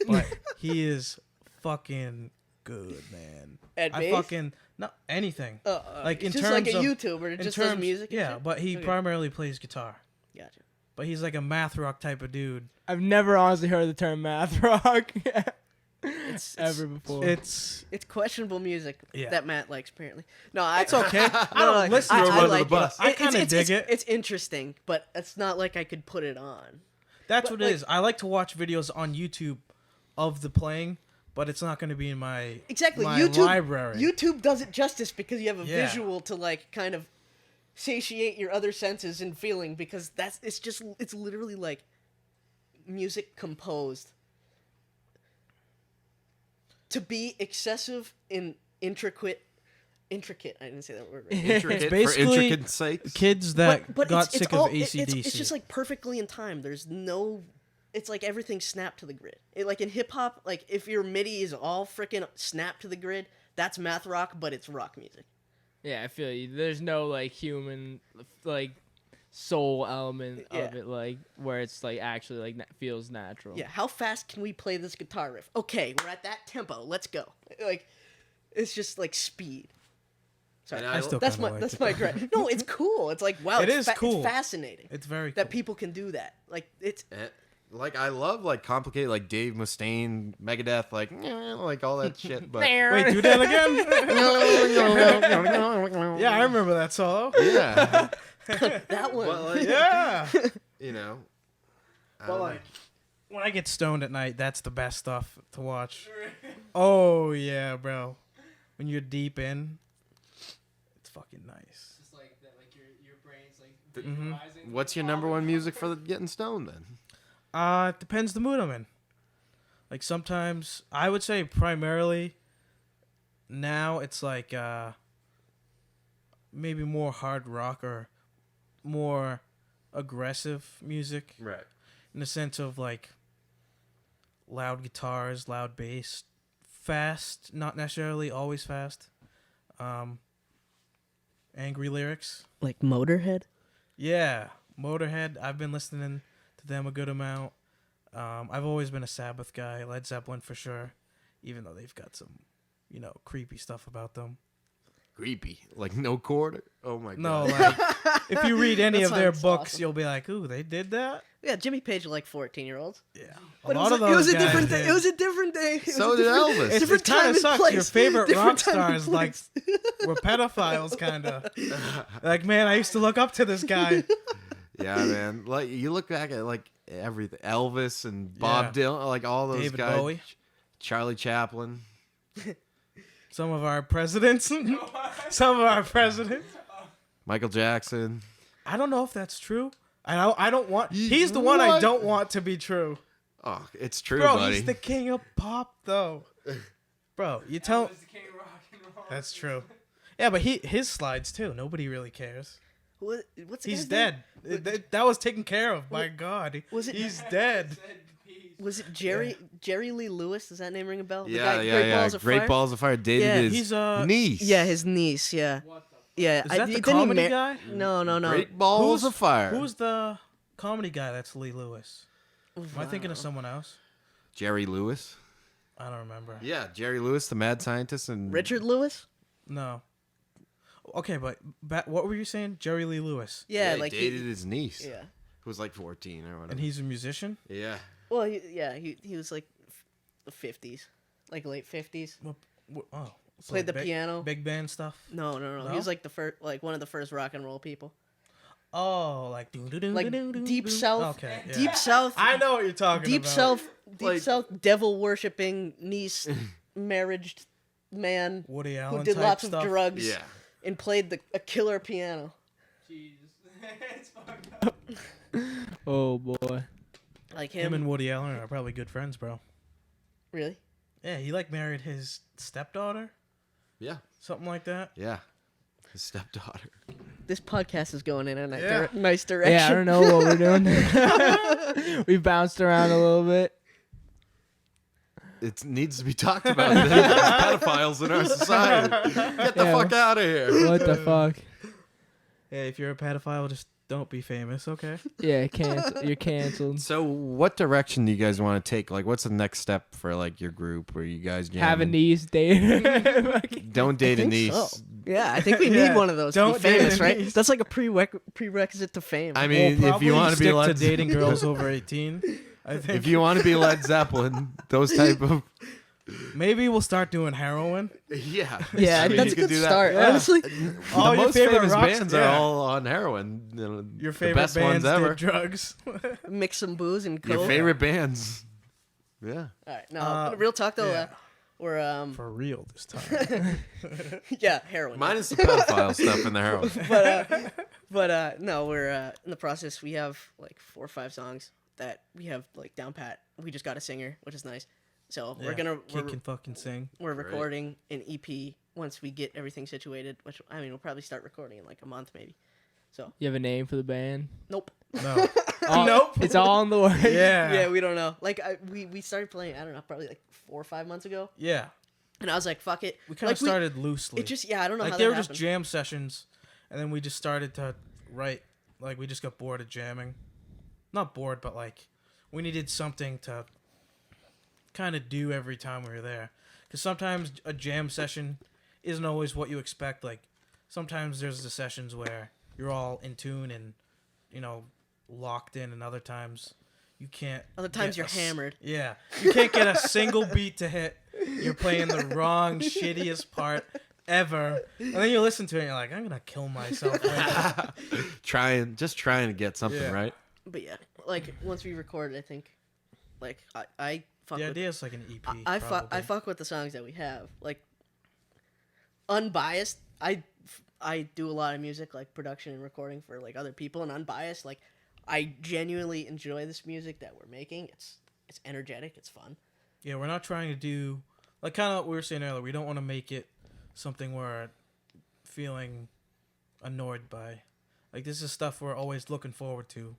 but he is fucking good, man. At I bass? fucking not anything. Like in just terms like a of YouTuber, in just terms, does music. and yeah, shit? but he Okay. primarily plays guitar. Gotcha. But he's like a math rock type of dude. I've never honestly heard the term math rock It's ever before. It's questionable music Yeah. that Matt likes apparently. No, I, it's okay. I No, don't like, listen I, to Throw I him under like the bus. it. I kinda dig it. It's interesting, but it's not like I could put it on. That's but, what it like- is. I like to watch videos on YouTube of the playing, but it's not going to be in my Exactly. my YouTube library. YouTube does it justice because you have a Yeah. visual to like kind of satiate your other senses and feeling because it's literally like music composed to be excessive in intricate. I didn't say that word right. Intricate for basically intricate sakes. Kids that but got it's sick all, of AC/DC. It's just like perfectly in time. There's no. It's like everything snapped to the grid. Like in hip hop, like if your MIDI is all freaking snapped to the grid, that's math rock, but it's rock music. Yeah, I feel you. There's no like human like soul element of Yeah. it, like where it's like actually like feels natural. Yeah, how fast can we play this guitar riff? Okay, we're at that tempo. Let's go. Like, it's just like speed. Sorry, And I still that's kinda my like that's it. my gripe. No, it's cool. It's like wow, It it's is cool. It's fascinating It's very that cool. people can do that. Like it's Like I love like complicated like Dave Mustaine, Megadeth, like all that shit. But Wait, do that again? Yeah, I remember that solo. yeah, that one. but like, Yeah. you know, I But don't know. like, when I get stoned at night, that's the best stuff to watch. Oh yeah, bro. When you're deep in, it's fucking nice. Just like that, like your brain's like Mhm. visualizing. What's your number one music for getting stoned then? It depends the mood I'm in. Like sometimes I would say primarily now it's like maybe more hard rock or more aggressive music Right. in the sense of like loud guitars, loud bass, fast, not necessarily always fast. Angry lyrics. Like Motorhead. Yeah, Motorhead. I've been listening to them a good amount. I've always been a Sabbath guy, Led Zeppelin for sure, even though they've got some, creepy stuff about them. Creepy. Like no quarter. Oh my No, god. like if you read any That of their sounds books, awesome. you'll be like, "Ooh, they did that." Yeah, Jimmy Page like 14-year-olds. Yeah, But a lot of it those was a guys different day. did. It was a different day. It was So a did different- Elvis. Different It kind time of and sucks. place. Your favorite Different rock time and stars like place. were pedophiles, kind of. Like, man, I used to look up to this guy. Yeah, man. Like you look back at like everything, Elvis and Bob Dylan, like all those David guys. Bowie. Charlie Chaplin. Some of our presidents. Some of our presidents. Michael Jackson. I don't know if that's true. I don't want. He's the one I What? don't want to be true. Oh, it's true, Bro, buddy. he's the king of pop, though. Bro, you tell. Elvis the king of rock and roll. That's true. Yeah, but his slides too. Nobody really cares. What's the He's guy's name? dead. That was taken care of by God. Was it- He's dead. Said peace. Was it Jerry Lee Lewis? Does that name ring a bell? The Yeah, guy, yeah, Great yeah. Balls of Great Fire? Balls of Fire dated Yeah. his He's niece. Yeah, his niece. Yeah, What the fuck? yeah. Is that the didn't he comedy guy? No. Great Balls of Fire. Who's the comedy guy that's Lee Lewis? Am I thinking of someone else? Jerry Lewis? I don't remember. Yeah, Jerry Lewis, the mad scientist, and Richard Lewis? No. Okay, but what were you saying? Jerry Lee Lewis. Yeah, he like dated his niece, Yeah. who was like 14 or whatever. And he's a musician? Yeah. Well, he was like the 50s, like late 50s. Oh. So Played the piano. Big band stuff? No. He was like the first, like one of the first rock and roll people. Oh, like Like Deep South. Okay. Yeah. Deep South. I know what you're talking Deep about. South devil worshipping niece marriaged man Woody Allen who did type lots stuff. of drugs Yeah. and played a killer piano. Jesus. It's fucked up. Oh boy. Like Him and Woody Allen are probably good friends, bro. Really? Yeah, he like married his stepdaughter, Yeah. something like that. Yeah. His stepdaughter. This podcast is going in a Yeah. nice direction. Yeah, I don't know what we're doing. We bounced around a little bit. It needs to be talked about. There's pedophiles in our society. Get the Yeah. fuck out of here. What the fuck? Hey, if you're a pedophile, just don't be famous, okay? Yeah, you're canceled. So, what direction do you guys want to take? Like, what's the next step for like your group? Where you guys Have a jamming? niece date. Don't date a think niece. so. Yeah, I think we Yeah. need one of those to Don't be famous, date a right? niece. That's like a prerequisite to fame. I mean, We'll if you probably want to be stick Led, to dating girls over 18, I think if you want to be Led Zeppelin, those type of maybe we'll start doing heroin. yeah, yeah, I mean, that's you a could good do that. start. Yeah. Honestly, All The your most favorite famous rocks- bands are yeah. all on heroin. You know, Your the favorite best bands ones ever. did drugs. mix some booze and coke. Your favorite bands. Yeah. All right, no, real talk though. yeah. We're For real this time. yeah, heroin. Minus the pedophile stuff in the heroin. but no, we're in the process. We have like 4 or 5 songs that we have like down pat. We just got a singer, which is nice. So Yeah, we're Kid can fucking sing. we're Great. recording an EP once we get everything situated. Which I mean, we'll probably start recording in like a month maybe. So You have a name for the band? nope. No. Nope. It's all in the works. Yeah. Yeah, we don't know. Like we started playing. I don't know, probably like 4 or 5 months ago. Yeah. And I was like, fuck it. We kind of started loosely. It just I don't know like how they that were just happened. jam sessions, and then we just started to write. Like we just got bored of jamming. Not bored, but like we needed something to kind of do every time we were there. Because sometimes a jam session isn't always what you expect. Like sometimes there's the sessions where you're all in tune and locked in, and other times you can't. Other times get you're a hammered. Yeah, you can't get a single beat to hit. You're playing the wrong, shittiest part ever, and then you listen to it and you're like, I'm gonna kill myself. trying to get something Yeah. right. But yeah, like once we record, I think, like I fuck The with idea is like an EP. I fuck probably. fuck with the songs that we have. Like unbiased, I do a lot of music, like production and recording for like other people, and unbiased, like I genuinely enjoy this music that we're making. It's energetic, it's fun. Yeah, we're not trying to do like kind of what we were saying earlier. We don't want to make it something we're feeling annoyed by. Like this is stuff we're always looking forward to.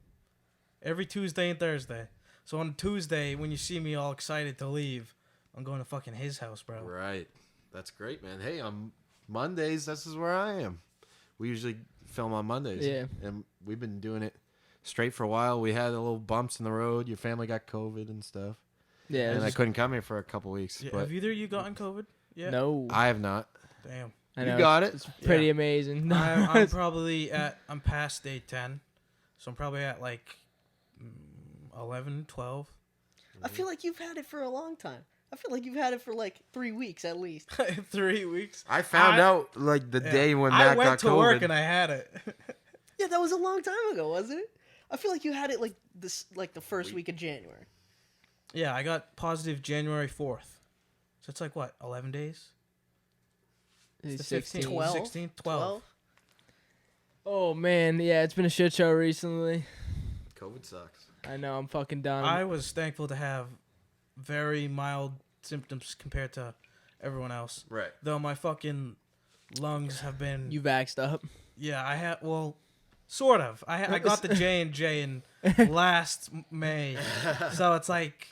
Every Tuesday and Thursday. So on Tuesday, when you see me all excited to leave, I'm going to fucking his house, bro. Right. That's great, man. Hey, on Mondays, this is where I am. We usually film on Mondays. Yeah. And we've been doing it straight for a while. We had a little bumps in the road. Your family got COVID and stuff. Yeah. And I couldn't come here for a couple weeks. Yeah, But have either of you gotten COVID? Yeah. No. I have not. Damn. I You know, got it? It's pretty Yeah. amazing. I'm probably I'm past day 10. So I'm probably at like 11, 12. I feel like you've had it for a long time. I feel like you've had it for like 3 weeks at least. 3 weeks. I found out like the day when Matt I went got to COVID. work and I had it. Yeah, that was a long time ago, wasn't it? I feel like you had it like the first week of January. Yeah, I got positive January 4th. So it's like what, 11 days? He's It's the 15th, 16. 12? 16th, 12. Oh man, yeah, it's been a shit show recently. COVID sucks. I know, I'm fucking done. I was thankful to have very mild symptoms compared to everyone else. Right. Though my fucking lungs have been You vaxxed up. yeah, I had well, sort of. I got the J&J and last May. So it's like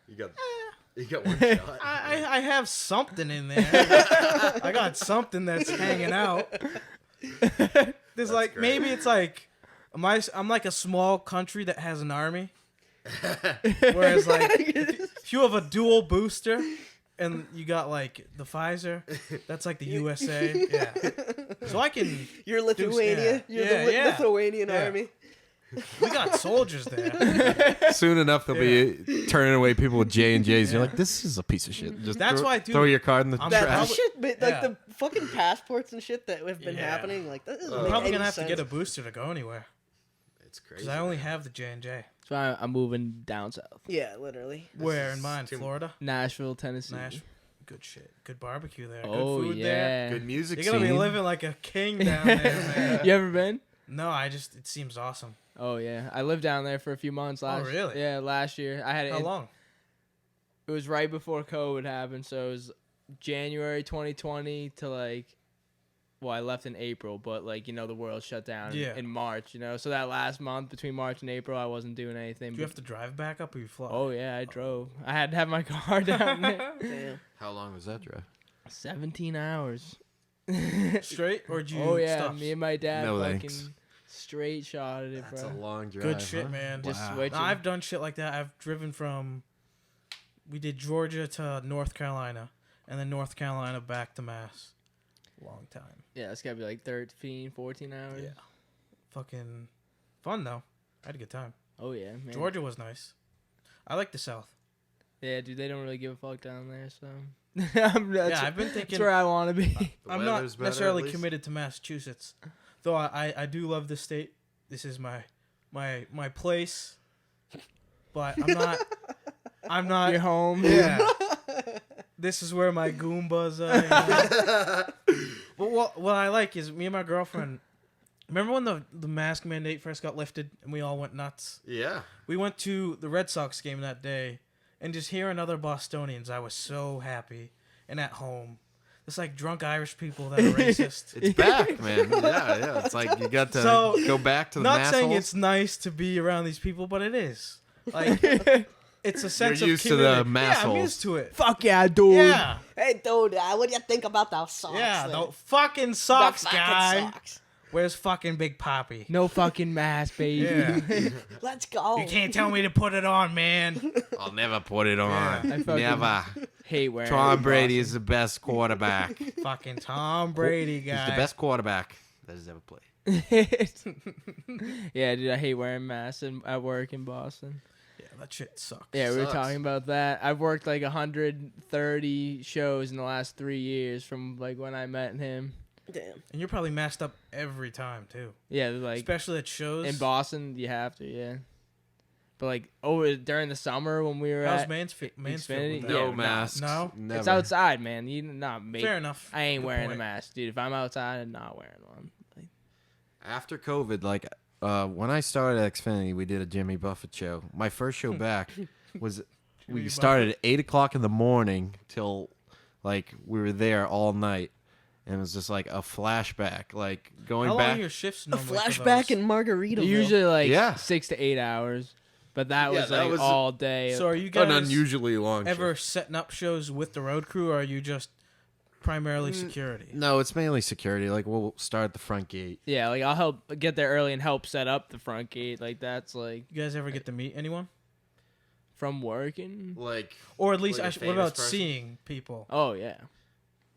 You got one shot. I have something in there. I got something that's hanging out. There's like great. maybe it's like I'm like a small country that has an army. Whereas like if you have a dual booster and you got like the Pfizer, that's like the USA. Yeah. So I can You're Lithuania. You're the Lithuanian army. We got soldiers there. Soon enough, they'll be turning away people with J&Js. You're like, this is a piece of shit. Just That's why, dude, throw your card in the I'm That trash. shit, but, like Yeah. the fucking passports and shit that have been Yeah. happening, like that doesn't I'm make probably any gonna have sense. to get a booster to go anywhere It's crazy. because I only have the J&J. So I'm moving down south. Yeah, literally. Where in mine, Florida? Nashville, Tennessee. Nashville. Good shit. Good barbecue there. Oh, Good food yeah. there. Good music You're gonna scene. be living like a king down there, man. You ever been? No, it seems awesome. Oh yeah, I lived down there for a few months last. really? Yeah, last year. I had How long? It was right before COVID happened, so it was January 2020 to like. Well, I left in April, but like the world shut down in March. So that last month between March and April, I wasn't doing anything. Do you have to drive back up or you fly? Oh yeah, I drove. I had to have my car down there. Damn. How long was that drive? 17 hours. Straight or did you Oh yeah, stop? me and my dad No fucking thanks. straight shotted it, That's bro. a long drive. Good shit, huh? man. Just Wow. switching. No, I've done shit like that. I've driven from. We did Georgia to North Carolina, and then North Carolina back to Mass. Long time. Yeah, it's gotta be like 13, 14 hours. Yeah. Fucking fun though. I had a good time. Oh yeah, man. Georgia was nice. I like the South. Yeah, dude, they don't really give a fuck down there, so. I've been That's thinking. where I want to be. The I'm weather's not better, necessarily at least? committed to Massachusetts, though I do love this state. This is my place, but I'm not. You're home. Yeah. This is where my Goombas are. But what I like is me and my girlfriend. Remember when the mask mandate first got lifted and we all went nuts? Yeah. We went to the Red Sox game that day, and just hearing other Bostonians, I was so happy and at home. It's like drunk Irish people that are racist. It's back, man. Yeah. It's like you got to So, go back to the Not saying massholes. it's nice to be around these people, but it is. Like, it's a sense You're of used to community. the mass Yeah, I'm holes. used to it. Fuck yeah, dude. Yeah. Hey, dude, what do you think about those socks? Yeah, then? the fucking socks The fucking guy. socks. Where's fucking Big Poppy? No fucking mask, baby. Yeah. Let's go. You can't tell me to put it on, man. I'll never put it on. Yeah. I fucking Never. hate wearing Tom it. Brady is the best quarterback. He's Fucking Tom Brady guy. the best quarterback that has ever played. Yeah, dude, I hate wearing masks at work in Boston. Yeah, that shit sucks. Yeah, we were Sucks. talking about that. I've worked like 130 shows in the last 3 years from like when I met him. Damn. And you're probably masked up every time, too. Yeah, like Especially at shows. in Boston, you have to, yeah. But like during the summer when we were How's at, Mansfield? Xfinity? with that? No Yeah, masks. no. Never. it's outside, man. You not make. Fair enough. I ain't Good wearing a point. mask, dude. If I'm outside, I'm not wearing one. Like, After COVID, like when I started at Xfinity, we did a Jimmy Buffett show. My first show back was we Jimmy started at 8:00 in the morning till like we were there all night, and it was just like a flashback, like going How long back. are your shifts A normally? for flashback those? in Margaritaville. usually like Yeah. 6 to 8 hours, but that Yeah, was that like was- all day. So are you An guys unusually long. ever shift. setting up shows with the road crew, or are you just primarily security? No, it's mainly security. Like we'll start at the front gate. Yeah, like I'll help get there early and help set up the front gate. Like that's like You guys ever get to meet anyone? from working. Like Or at least, Like a what about famous person? seeing people? Oh yeah.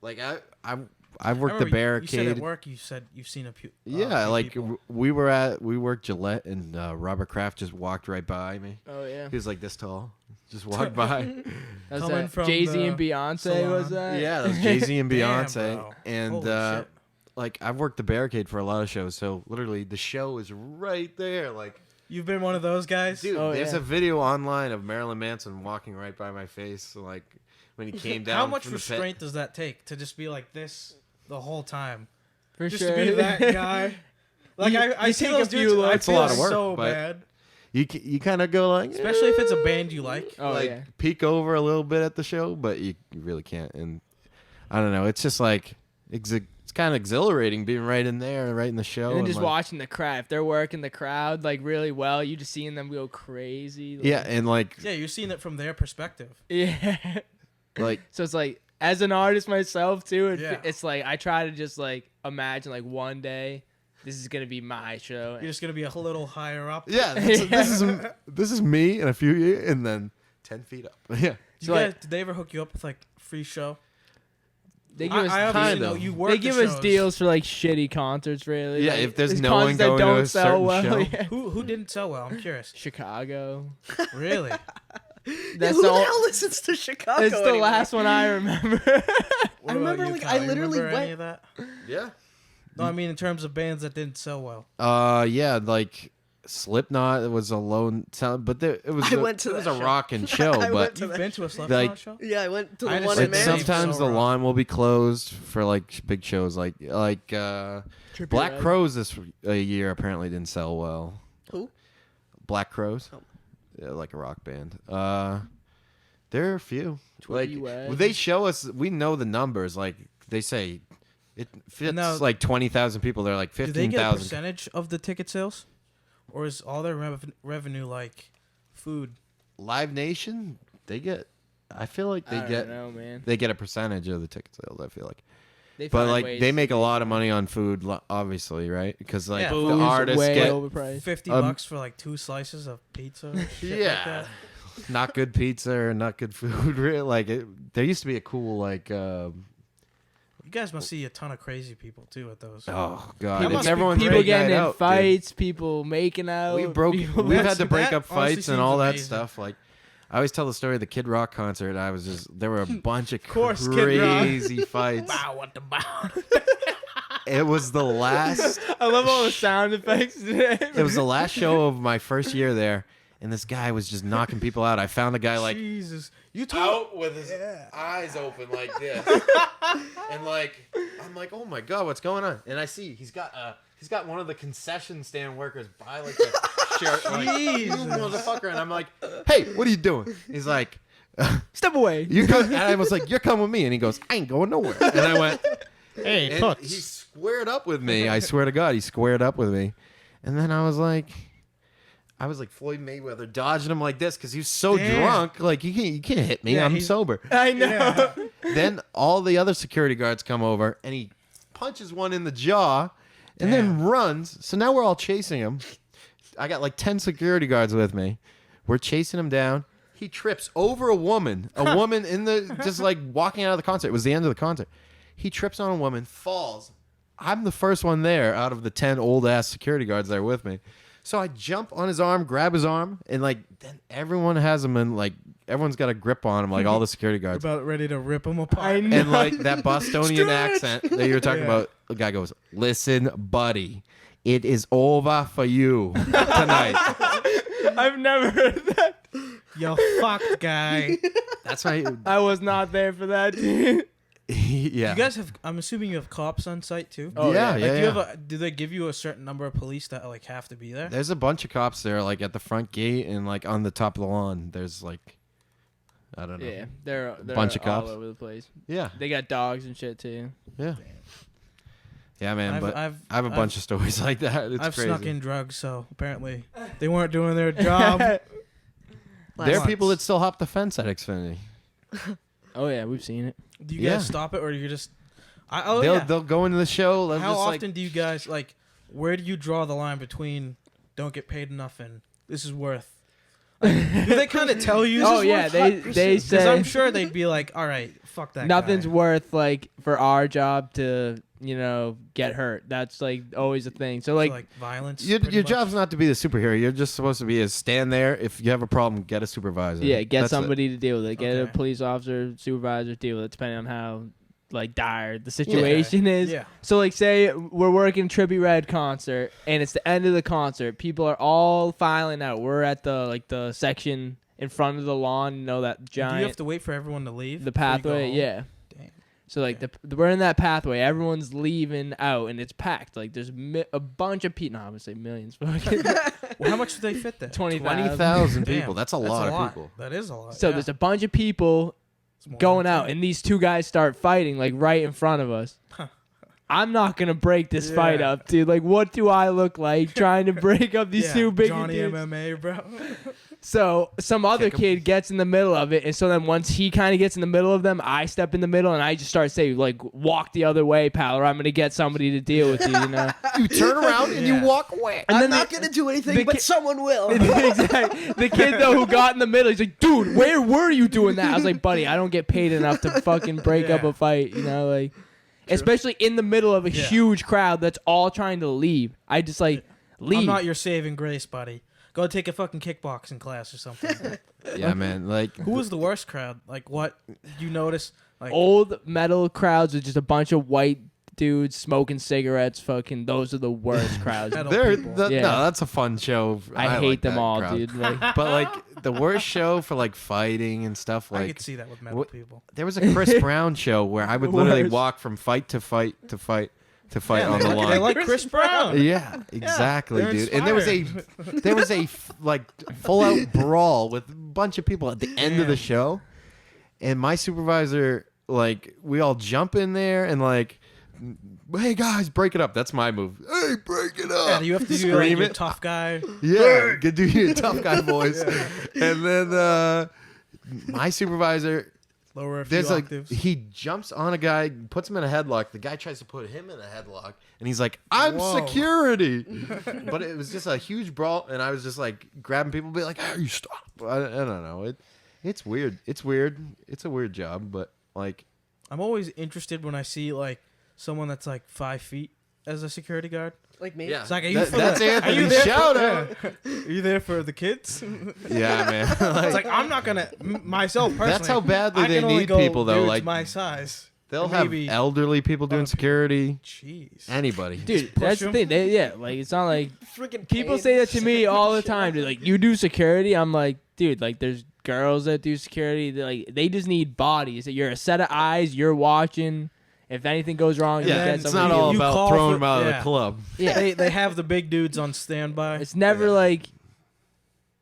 like I've I worked the remember You said barricade. at work, you said you've seen a few. Yeah, few like people. we worked Gillette, and Robert Kraft just walked right by me. Oh yeah. He was like this tall, just walked by. That's Coming that. from Jay-Z the and Beyonce salon. was that? Yeah, that was Jay-Z and Damn, Beyonce, bro. and Holy shit. like I've worked the barricade for a lot of shows, so literally the show is right there. Like, You've been one of those guys? dude, Oh, there's yeah. a video online of Marilyn Manson walking right by my face, so, like when he came down. How much from the pit. restraint does that take to just be like this the whole time? For Just sure. to be that guy? Like, I see take a those few dudes, and I looks. It's a feel lot of work, so but- bad. You kind of go like, Especially if it's a band you like. Oh like yeah. peek over a little bit at the show, but you really can't. And I don't know. It's just like it's kind of exhilarating being right in there, right in the show, And then just like, watching the crowd. If they're working the crowd like really well, you just seeing them go crazy. Like, yeah, and like Yeah, you're seeing it from their perspective. yeah. like So it's like, as an artist myself too, Yeah. it's like I try to just like imagine like one day this is gonna be my show. You're just gonna be a little higher up. yeah, this is me in a few years, and then 10 feet up. Yeah, You guys, did they ever hook you up with like free show? They give us I obviously kind know of. you work. they give the us shows. deals for like shitty concerts, really. Yeah, Like, if there's it's no one concerts that going to don't a sell certain well, show. yeah. Who didn't sell well? I'm curious. Chicago. Really? That's Who the, the hell listens to Chicago? It's the anymore? last one I remember. What I about remember, you, like, Kyle? I You literally remember any went- of that? yeah. No, I mean in terms of bands that didn't sell well. Yeah, like Slipknot was a lone sound, but it was I went to it was that a show. rocking show, I but went to You've that been to a Slipknot like- show? Yeah, I went to I the just one said in like man. sometimes So the rough. lawn will be closed for like big shows, like Black Red. Crows this year apparently didn't sell well. Who? Black Crows, Oh. yeah, like a rock band. There are a few. Like Twiggy Wag. they show us, we know the numbers. Like they say, it fits Now- like 20,000 people. They're like Do they get a 15,000. percentage of the ticket sales, or is all their revenue like food? Live Nation, they get. I feel like they I get. don't know, man. They get a percentage of the ticket sales. I feel like, They but find like ways they to make a make lot of money on food, obviously, right? Because like Yeah, the food's artists way get overpriced. $50 for like 2 slices of pizza. Or shit yeah, Like that. not good pizza or not good food. Really, like there used to be a cool like. You guys must see a ton of crazy people too at those. Oh god, That it's must be everyone's People big getting night in out, dude. fights, people making out. We broke. people- We've had That's- to break that up honestly fights and all seems that amazing. stuff. Like, I always tell the story of the Kid Rock concert. I was just there were a bunch of course, Kid Rock. crazy fights. Bow what the bow. It was the last. I love all the sound effects today. It was the last show of my first year there, and this guy was just knocking people out. I found a guy like Jesus, you told. out with his eyes open like this, and like I'm like, oh my god, what's going on? And I see he's got one of the concession stand workers by like the shirt, like, you motherfucker, and I'm like, hey, what are you doing? He's like, Step away. you come, and I was like, you're coming with me, and he goes, I ain't going nowhere, and I went. Hey, And Toots. he squared up with me. I swear to God, he squared up with me. And then I was like Floyd Mayweather dodging him like this because he was so Damn. drunk. Like you can't hit me. Yeah, I'm he's- sober. I know. Yeah. Then all the other security guards come over and he punches one in the jaw and then runs. So now we're all chasing him. I got like 10 security guards with me. We're chasing him down. He trips over a woman in the just like walking out of the concert. It was the end of the concert. He trips on a woman, falls. I'm the first one there out of the 10 old ass security guards that are with me. So I jump on his arm, grab his arm, and like then everyone has him and like everyone's got a grip on him, like all the security guards. About ready to rip him apart. I know. And like that Bostonian accent that you were talking Yeah. about, the guy goes, "Listen, buddy, it is over for you tonight." I've never heard that. Yo, fucked guy. That's why. I was not there for that, dude. Yeah. You guys have. I'm assuming you have cops on site too. Oh, yeah, yeah. yeah, Like, yeah. do they give you a certain number of police that like have to be there? There's a bunch of cops there, like at the front gate and like on the top of the lawn. There's like, I don't know. Yeah, they're Bunch of all cops. over the place. Yeah. They got dogs and shit too. Yeah. Yeah, man. I've- but I've- I have a bunch of stories like that. It's I've crazy. snuck in drugs, so apparently they weren't doing their job. There are Last people months. that still hop the fence at Xfinity. Oh yeah, we've seen it. Do you Yeah. guys stop it, or do you just? They'll go into the show. They'll How just often do you guys like? Where do you draw the line between don't get paid enough and this is worth? Like, do they kind of tell you? Oh yeah, they Because say I'm sure they'd be like, all right, fuck that. nothing's guy. worth like for our job to get hurt. That's like always a thing. So So, like violence. Your pretty much? job's not to be the superhero. You're just supposed to be a stand there. If you have a problem, get a supervisor. yeah, get That's it. somebody to deal with it. Get a Okay. police officer, supervisor, deal with it, depending on how like dire the situation is. Yeah. So like say we're working Trippie Red concert and it's the end of the concert. People are all filing out. We're at the section in front of the lawn, that Do you have giant to wait for everyone to leave? the before you go pathway, home? yeah. Damn. So like we're in that pathway. Everyone's leaving out and it's packed. Like there's a bunch of people. No, I would say millions. Fucking Well, how much do they fit there? 20,000 people. Damn, That's a lot of people. That is a lot. So yeah. there's a bunch of people It's more going than out, and these two guys start fighting like right in front of us. I'm not gonna break this fight Yeah. up, dude. Like, what do I look like trying to break up these two big Johnny dudes? MMA, bro. So some other kid gets in the middle of it, and so then once he kind of gets in the middle of them, I step in the middle and I just start saying, like, walk the other way, pal, or I'm gonna get somebody to deal with you. You know. You turn around and you Yeah. walk away. And I'm then not the- gonna do anything, but ki- someone will. Exactly. The kid though who got in the middle, he's like, dude, where were you doing that? I was like, buddy, I don't get paid enough to fucking break up Yeah. a fight, you know, like, especially in the middle of a Yeah. huge crowd that's all trying to leave. I just like leave. I'm not your saving grace, buddy. Go take a fucking kickboxing class or something. Yeah, man. Like, Who was the worst crowd? Like, what did you notice? Like, Old metal crowds with just a bunch of white dudes smoking cigarettes. Fucking, those are the worst crowds. metal they're people. Yeah. no, that's a fun show. I like hate them that all, crowd. dude. Like, But like the worst show for like fighting and stuff, I like could see that with metal what- people. there was a Chris Brown show where I would literally Worst. walk from fight to fight to fight to fight Yeah, on the they line. like Chris Brown. Yeah, exactly, they're dude. And there was a like full out brawl with a bunch of people at the end of the Damn. show, and my supervisor, like, we all jump in there and like, hey guys, break it up. That's my move. Hey, break it up. Yeah, you have to do like, Scream your it. tough guy. Yeah, good do your tough guy voice. And then my supervisor, Lower a few there's octaves. he jumps on a guy, puts him in a headlock. The guy tries to put him in a headlock, and he's like, "I'm Whoa. security." But it was just a huge brawl, and I was just like grabbing people, be like, "Hey, you stop!" I don't know. It's weird. It's weird. It's a weird job, but like, I'm always interested when I see like someone that's like 5 feet as a security guard. Like me. yeah, It's like, are you that- for that's the, are you Anthony. there Shout for, out. Are you there for the kids? Yeah, man. It's like I'm not gonna myself personally. That's how badly I they can only need go people, though, dudes like- my size. They'll Or have maybe elderly people doing other people. security. Jeez. Anybody. dude, push that's the him. thing. Yeah, like it's not like Freaking people say that to me all the time. Dude, like, you do security. I'm like, dude, like there's girls that do security. Like they just need bodies. You're a set of eyes. You're watching. If anything goes wrong, you Yeah, get it's somebody. not all you about call throwing for- them out of yeah. the club. Yeah, They have the big dudes on standby. it's never Yeah. like.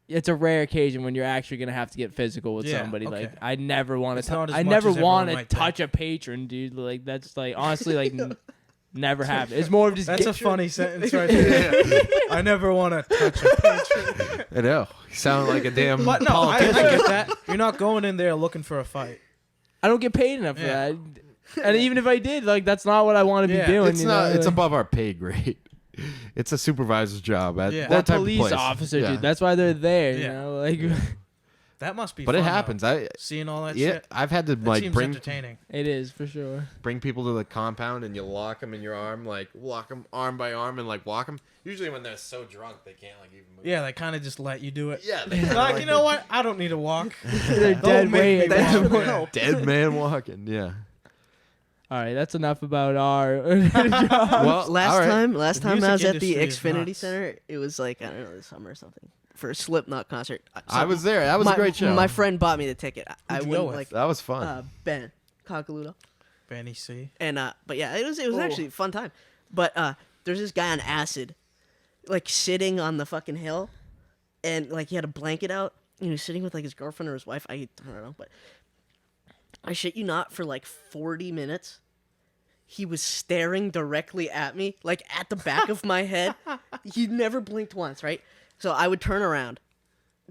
It's a rare occasion when you're actually gonna have to get physical with Yeah, somebody. okay. Like I never want It's to. not as I much never as everyone want to might touch think. a patron, dude. Like that's like honestly like never happened. It's more of just. That's get a funny sentence right there. I never want to touch a patron. I know. You sound like a damn But no, I politician. get that. You're not going in there looking for a fight. I don't get paid enough for Yeah. that. And even if I did, like that's not what I want to Yeah. be doing. It's you not. know? It's Like, above our pay grade. It's a supervisor's job at Yeah. that or type police of place. officer, Yeah. dude. That's why they're there. You Yeah. know, like That must be But fun, it though. happens. Seeing all that Yeah, shit. I've had to That like seems bring entertaining. it is for sure. people to the compound, and you lock them in your arm, like lock them arm by arm, and like walk them. Usually when they're so drunk they can't like even move. Yeah, they kind of just let you do it. Yeah. They're like, you know what? I don't need to walk. They're Don't dead make weight. me That's walk. what- Yeah. Dead man walking. Yeah. All right, that's enough about our job. Well, Last all right. time The I music was at the industry is Xfinity nuts. Center, it was like, I don't know, the summer or something, for a Slipknot concert. I was there. That was my, a great show. My friend bought me the ticket. I Who'd you went go with? like that was fun. Ben Cockluto. Benny C. And but yeah, it was actually a fun time. But there's this guy on acid, like sitting on the fucking hill, and like he had a blanket out, and he was sitting with like his girlfriend or his wife. I don't know, but I shit you not, for like 40 minutes, he was staring directly at me, like at the back of my head. He never blinked once, right? So I would turn around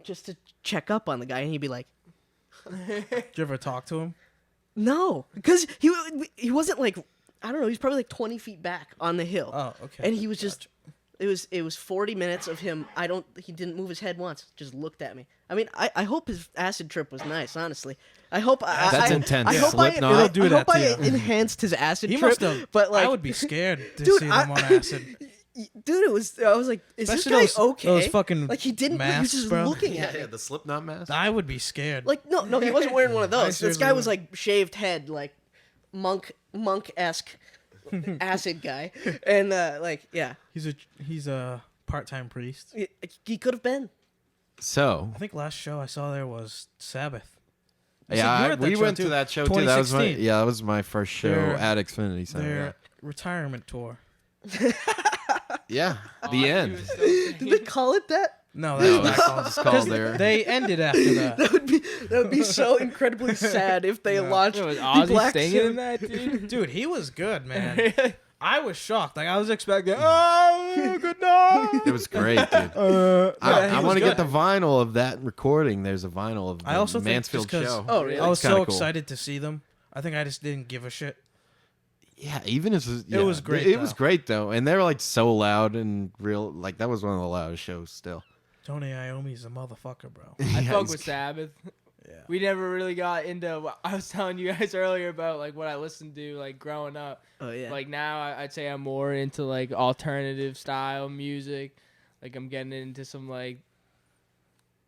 just to check up on the guy, and he'd be like, Did you ever talk to him? "No," because he wasn't like, I don't know, he's probably like 20 feet back on the hill. Oh, okay. And he was just, it was 40 minutes of him. He didn't move his head once, just looked at me. I mean, I hope his acid trip was nice, honestly. I hope That's intense. I hope Slipknot. It'll do I that hope to I you. enhanced his acid He trip. must have. But like, I would be scared to dude, see them on acid. dude, I was like, is Especially this guy those- okay? those fucking like he didn't. He was masks, just bro. looking yeah, at me. yeah, the Slipknot mask. I would be scared. Like no, he wasn't wearing one of I those. This seriously guy was wouldn't. like shaved head, like monk-esque acid guy, and like yeah, He's a part-time priest. he could have been. So I think last show I saw there was Sabbath. You yeah, were at that we show went too. to that show too. That was my 2016. that was my first show Their- at Xfinity Center. Their retirement tour. Yeah, the end. Did they call it that? No, No, that's that's not just called their. They ended after that. That would be so incredibly sad if they launched Was the Ozzy Black singing Sabbath. in that, dude? Dude, he was good, man. I was shocked. Like I was expecting. Oh, good night. It was great, dude. I want to get the vinyl of that recording. There's a vinyl of the I also think Mansfield just 'cause- show. Oh, really? I was It's kinda so cool. excited to see them. I think I just didn't give a shit. Yeah, even as It was great, It was though. great though, and they were like so loud and real. Like that was one of the loudest shows still. Tony Iommi's a motherfucker, bro. I Yeah, fuck he's- with Sabbath. Yeah. We never really got into what I was telling you guys earlier about like what I listened to like growing up. Oh yeah. Like now I'd say I'm more into like alternative style music. Like I'm getting into some like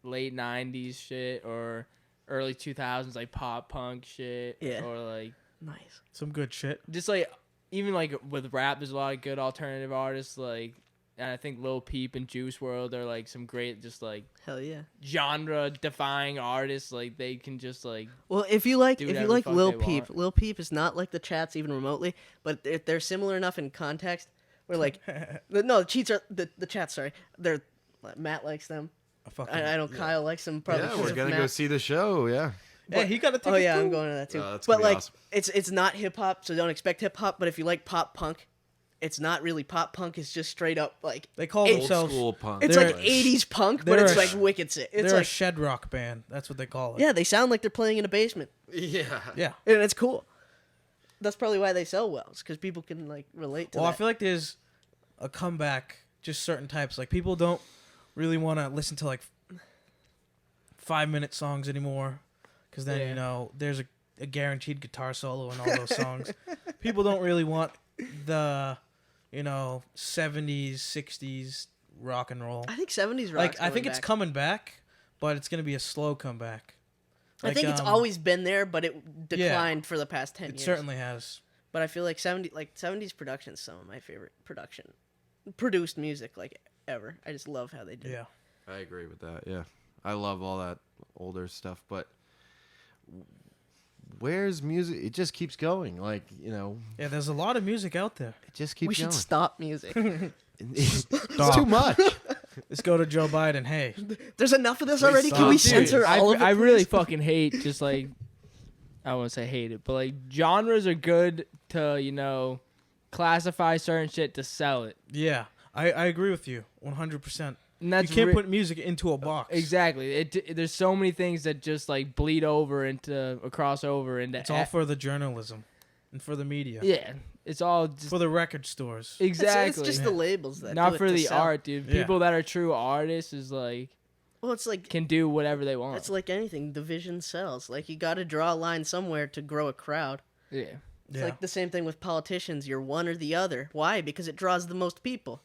late 90s shit or early 2000s like pop punk shit. Yeah. Or like Nice. Some good shit. just like even like with rap there's a lot of good alternative artists like and I think Lil Peep and Juice WRLD are like some great just like Hell yeah. genre defying artists. Like they can just like Well, if you like Do whatever the fuck Lil they Peep, want. Lil Peep is not like the Chats even remotely, but they're similar enough in context. Where like, the Cheats are the Chats. Sorry, they're Matt likes them. I know Kyle likes them. Probably Yeah, because we're of gonna Matt. go see the show. Yeah, Yeah, he got a ticket. Oh yeah, too. I'm going to that too. that's But gonna be like, awesome. it's not hip hop, so don't expect hip hop. But if you like pop punk, it's not really pop punk. It's just straight up like They call Old themselves. school punk. it's They're- like 80s punk, but they're it's a like sh- wicked sick. It's They're a like shed rock band. That's what they call it. yeah, they sound like they're playing in a basement, Yeah, Yeah. and it's cool. That's probably why they sell well. It's because people can like relate to Well, that. I feel like there's a comeback. Just certain types. Like people don't really want to listen to like 5-minute songs anymore, because then Yeah. you know there's a guaranteed guitar solo in all those songs. People don't really want the 70s, 60s rock and roll. I think 70s rock. Like I think it's coming back, but it's gonna be a slow comeback. I think it's always been there, but it declined for the past 10 It years. certainly has. But I feel like 70s production is some of my favorite produced music like ever. I just love how they do. Yeah. I agree with that. Yeah, I love all that older stuff, but where's music? It just keeps going. Like Yeah, there's a lot of music out there. it just keeps We should going. stop music. It's Stop. too much. Let's go to Joe Biden. Hey, There's enough of this Please already. stop. Can we Dude, censor all of it? I really please? fucking hate just like I won't say hate it, but like genres are good to classify certain shit to sell it. yeah, I agree with you 100%. And that's You can't put music into a box. exactly. There's so many things that just like bleed over into a crossover into. It's all for the journalism and for the media. yeah. It's all just For the record stores. exactly. It's just the labels that do not it for to the sell. art, dude. Yeah. People that are true artists is like Well, it's like can do whatever they want. it's like anything. The vision sells. Like you got to draw a line somewhere to grow a crowd. yeah. It's Yeah. like the same thing with politicians. You're one or the other. Why? Because it draws the most people.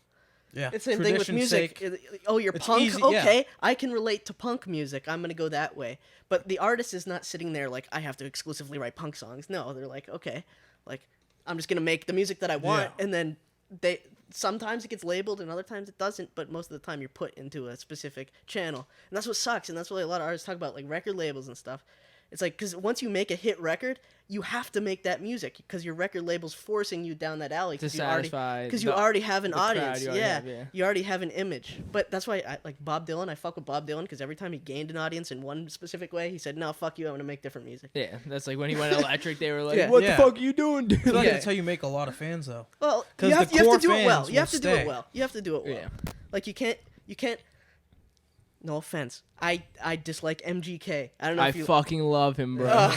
Yeah. It's the same thing with Tradition's music. sake. Oh, you're It's punk? easy, yeah. Okay, I can relate to punk music. I'm going to go that way. But the artist is not sitting there like, I have to exclusively write punk songs. No, they're like, okay, like, I'm just going to make the music that I want. Yeah. And then sometimes it gets labeled and other times it doesn't. But most of the time you're put into a specific channel. And that's what sucks. And that's what a lot of artists talk about, like record labels and stuff. It's like, because once you make a hit record, you have to make that music because your record label's forcing you down that alley. To satisfy Because you the- already have an the crowd audience. you already Yeah. have, yeah. You already have an image. But that's why I like Bob Dylan. I fuck with Bob Dylan because every time he gained an audience in one specific way, he said, no, fuck you. I'm going to make different music. Yeah, that's like when he went electric. They were like, Yeah. "What Yeah. the fuck are you doing, dude?" I feel like Yeah. that's how you make a lot of fans, though. Well, 'Cause you have the to core do it well. fans You have to will do stay. it well. You have to do it well. Yeah. Like you can't. No offense. I dislike MGK. I don't know I if you. fucking love him, bro.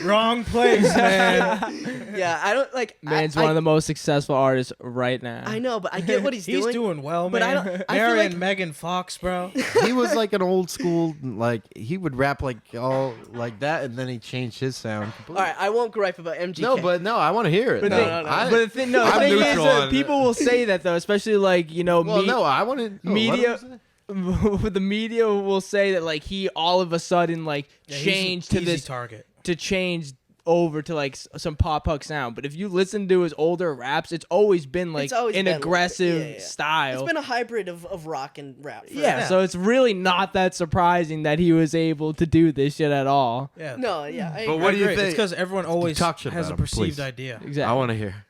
Wrong place, man. Yeah, I don't like. Man's I, one of the most successful artists right now. I know, but I get what he's doing. well, but I man. don't- I feel Marrying like- Megan Fox, bro. He was like an old school, like he would rap like all like that, and then he changed his sound completely. All right, I won't gripe about MGK. No, but no, I want to hear it. But, though. they- no. but the thing, no, the I'm thing is neutral that on people it. will say that though, especially like Well, no, I want to. media- the media will say that like he all of a sudden like changed to Easy this target. to change over to like some pop punk sound. But if you listen to his older raps, it's always been like It's always an been like- aggressive yeah. style. It's been a hybrid of rock and rap. for- yeah, so it's really not that surprising that he was able to do this shit at all. Yeah. No, yeah. I But agree. what do you Agree. think? It's because everyone always Talk shit has a about him, perceived please. idea. Exactly. I want to hear.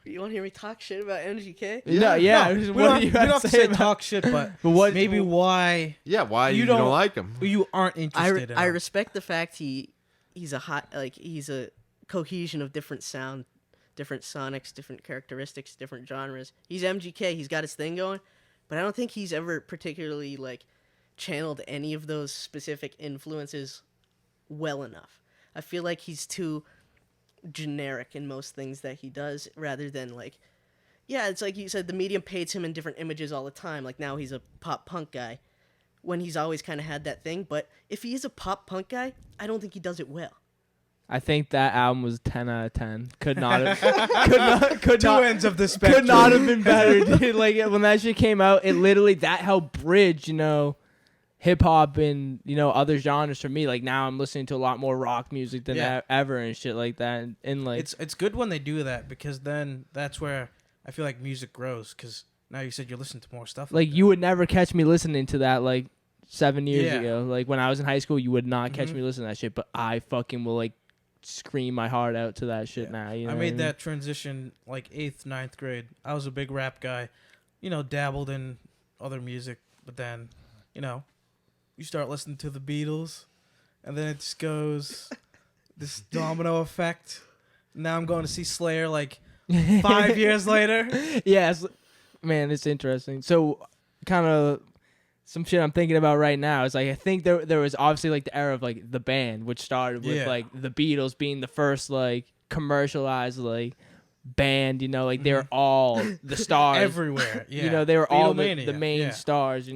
You want to hear me talk shit about MGK? No, Yeah. yeah. We what don't, do you we don't have to say about- talk shit, but what- maybe why Yeah, why You you don't don't- like him? you aren't interested in I him. respect the fact he's a cohesion of different sound different sonics, different characteristics, different genres. He's MGK. He's got his thing going, but I don't think he's ever particularly like channeled any of those specific influences well enough. I feel like he's too generic in most things that he does, rather than like, yeah, it's like you said, the medium paints him in different images all the time. Like now he's a pop punk guy, when he's always kind of had that thing. But if he is a pop punk guy, I don't think he does it well. I think that album was 10 out of 10. Could not have. Two ends of the spectrum. Could not have been better, dude. Like when that shit came out, it literally that helped bridge, hip hop and other genres for me. Like now I'm listening to a lot more rock music than ever and shit like that. And like it's good when they do that, because then that's where I feel like music grows. Because now you said you're listening to more stuff. Like you would never catch me listening to that like 7 years ago. Like when I was in high school, you would not catch me listening to that shit. But I fucking will like scream my heart out to that shit now. I made that transition like 8th, 9th grade. I was a big rap guy, dabbled in other music, but then, you start listening to the Beatles, and then it just goes this domino effect. Now I'm going to see Slayer like 5 years later. Yes, man, it's interesting. So, kind of some shit I'm thinking about right now is like I think there was obviously like the era of like the band, which started with like the Beatles being the first like commercialized like band. Like they were all the stars everywhere. Yeah, they were all the Beatlemania, main stars.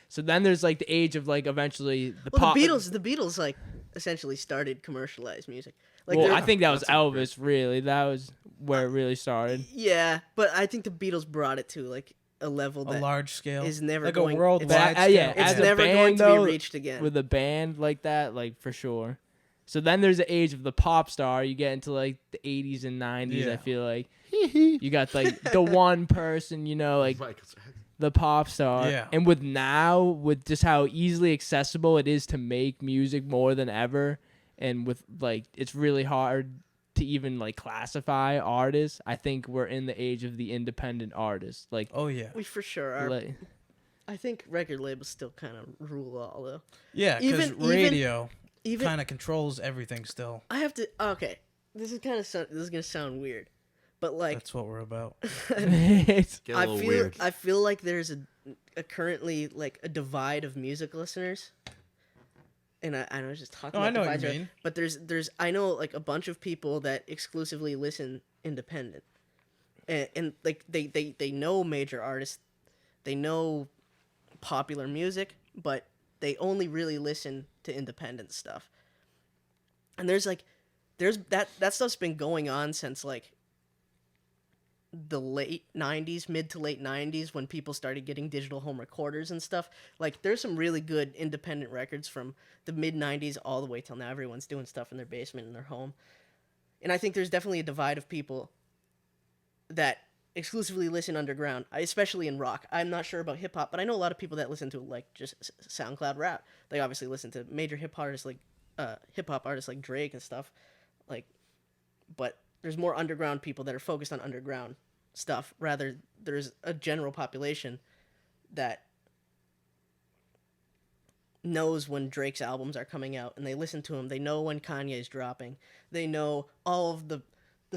So then there's like the age of like eventually the well, pop. The Beatles like essentially started commercialized music. Like, well, I think that was Elvis. Really, that was where it really started. Yeah, but I think the Beatles brought it to like a level that large scale is never like going, a worldwide scale. it's never going to be reached again with a band like that, like for sure. So then there's the age of the pop star. You get into like the 80s and 90s. I feel like you got like the one person, like the pop star. Yeah. And with just how easily accessible it is to make music more than ever, and with like it's really hard to even like classify artists. I think we're in the age of the independent artist. Like, oh yeah, we for sure are. I think record labels still kind of rule all though. Yeah, because radio kind of controls everything still. I have to. Okay, this is gonna sound weird, but like that's what we're about. I feel like there's a currently like a divide of music listeners. And I was just talking about I know what you mean. But there's I know like a bunch of people that exclusively listen independent, and like they know major artists, they know popular music, but they only really listen to independent stuff. And there's that stuff's been going on since like the late 90s, mid to late 90s, when people started getting digital home recorders and stuff. Like there's some really good independent records from the mid 90s all the way till now. Everyone's doing stuff in their basement in their home. And I think there's definitely a divide of people that exclusively listen underground, especially in rock. I'm not sure about hip hop, but I know a lot of people that listen to like just SoundCloud rap. They obviously listen to major hip hop artists like Drake and stuff. Like, but there's more underground people that are focused on underground stuff. Rather, there's a general population that knows when Drake's albums are coming out, and they listen to him. They know when Kanye's dropping. They know all of the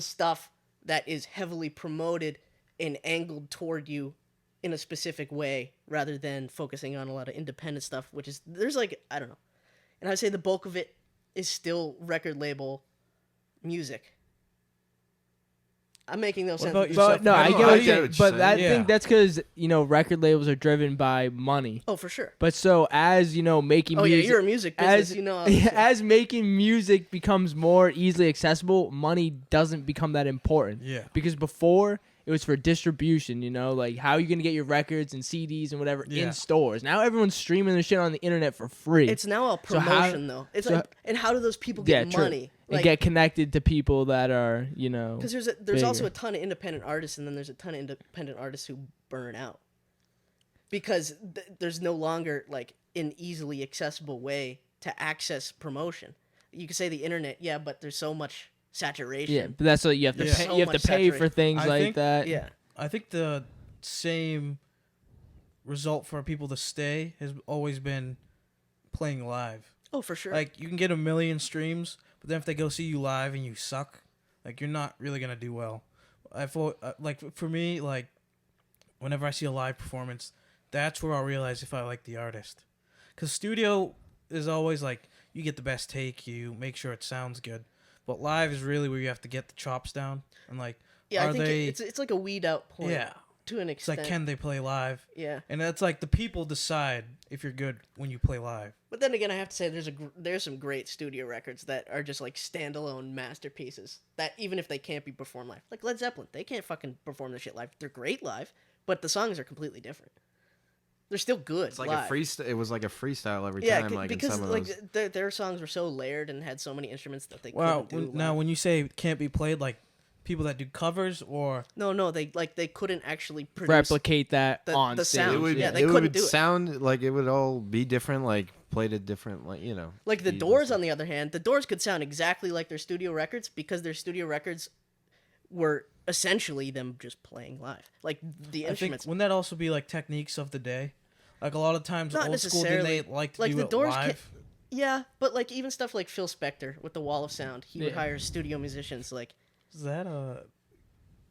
stuff that is heavily promoted and angled toward you in a specific way, rather than focusing on a lot of independent stuff, which is, there's like, I don't know. And I'd say the bulk of it is still record label music. I'm making no sense. But no, I get what you're saying. But I think that's because, record labels are driven by money. Oh, for sure. But so as, making music. Oh, yeah, you're a music business, as making music becomes more easily accessible, money doesn't become that important. Yeah. Because before, it was for distribution, like how are you going to get your records and CDs and whatever in stores? Now everyone's streaming their shit on the internet for free. It's now a promotion, though. It's and how do those people get money? And get connected to people that are, Because there's also a ton of independent artists, and then there's a ton of independent artists who burn out. Because there's no longer, like, an easily accessible way to access promotion. You could say the internet, yeah, but there's so much saturation. Yeah, but that's what you have to pay. You have to pay for things like that. Yeah. I think the same result for people to stay has always been playing live. Oh, for sure. Like, you can get 1 million streams, but then if they go see you live and you suck, like, you're not really going to do well. like for me, like whenever I see a live performance, that's where I'll realize if I like the artist. Because studio is always like you get the best take, you make sure it sounds good, but live is really where you have to get the chops down and like. Yeah, Are I think they, it's like a weed out point. Yeah. To an It's extent. like, can they play live? Yeah. And that's like the people decide if you're good when you play live. But then again, I have to say there's some great studio records that are just like standalone masterpieces that even if they can't be performed live, like Led Zeppelin, they can't fucking perform this shit live. They're great live, but the songs are completely different. They're still good. It's like live. a freestyle. It was like a freestyle every Yeah, time. Like because in some like of those. their songs were so layered and had so many instruments that they Well, couldn't do. now live. when you say can't be played, like people that do covers or No, they couldn't actually produce replicate that the on stage. sound. It would, Yeah, they it couldn't would do it. sound like it would all be different, like played at different, like Like the speeds and Doors, stuff. on the other hand, the Doors could sound exactly like their studio records because their studio records were essentially them just playing live. Like the I think instruments. wouldn't that also be like techniques of the day? Like a lot of times Not old school didn't necessarily. they like to Like do the it Doors live? Yeah, but like even stuff like Phil Spector with the Wall of Sound, he would Yeah. hire studio musicians. Like, Is that a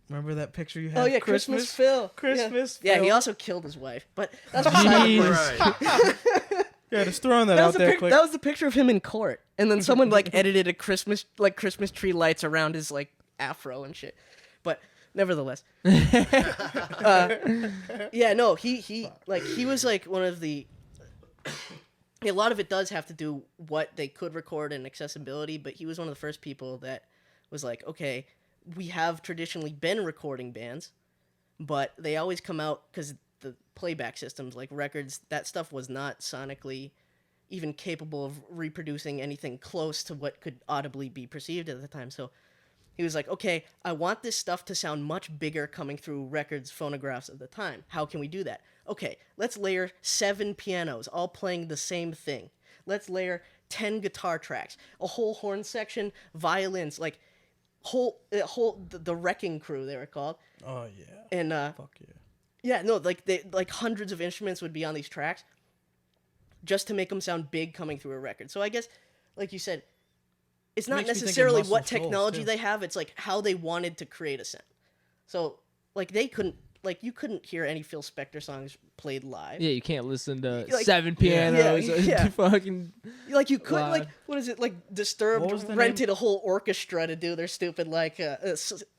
remember that picture you had? oh yeah, Christmas Phil. Christmas Yeah, he Phil. also killed his wife. But that's beside the point. Right. Yeah, just throwing that, That out was, the there quick. that was the picture of him in court, and then someone like edited a Christmas tree lights around his like afro and shit. But nevertheless, yeah, no, he was like one of the. A lot of it does have to do what they could record and accessibility, but he was one of the first people that was like, okay, we have traditionally been recording bands, but they always come out because the playback systems, like records, that stuff was not sonically even capable of reproducing anything close to what could audibly be perceived at the time. So he was like, okay, I want this stuff to sound much bigger coming through records, phonographs of the time. How can we do that? Okay, let's layer 7 pianos all playing the same thing. Let's layer 10 guitar tracks, a whole horn section, violins, like the Wrecking Crew they were called. Oh yeah. And Fuck yeah. yeah, no, like hundreds of instruments would be on these tracks just to make them sound big coming through a record. So I guess, like you said, it's not Makes me think of necessarily Muscle what Shoals, technology too. they have. It's like how they wanted to create a sound. So like you couldn't hear any Phil Spector songs played live. Yeah, you can't listen to Like- 7 pianos. yeah. Fucking Like you could Live. like what is it like What Disturbed was the rented a whole orchestra to do their stupid like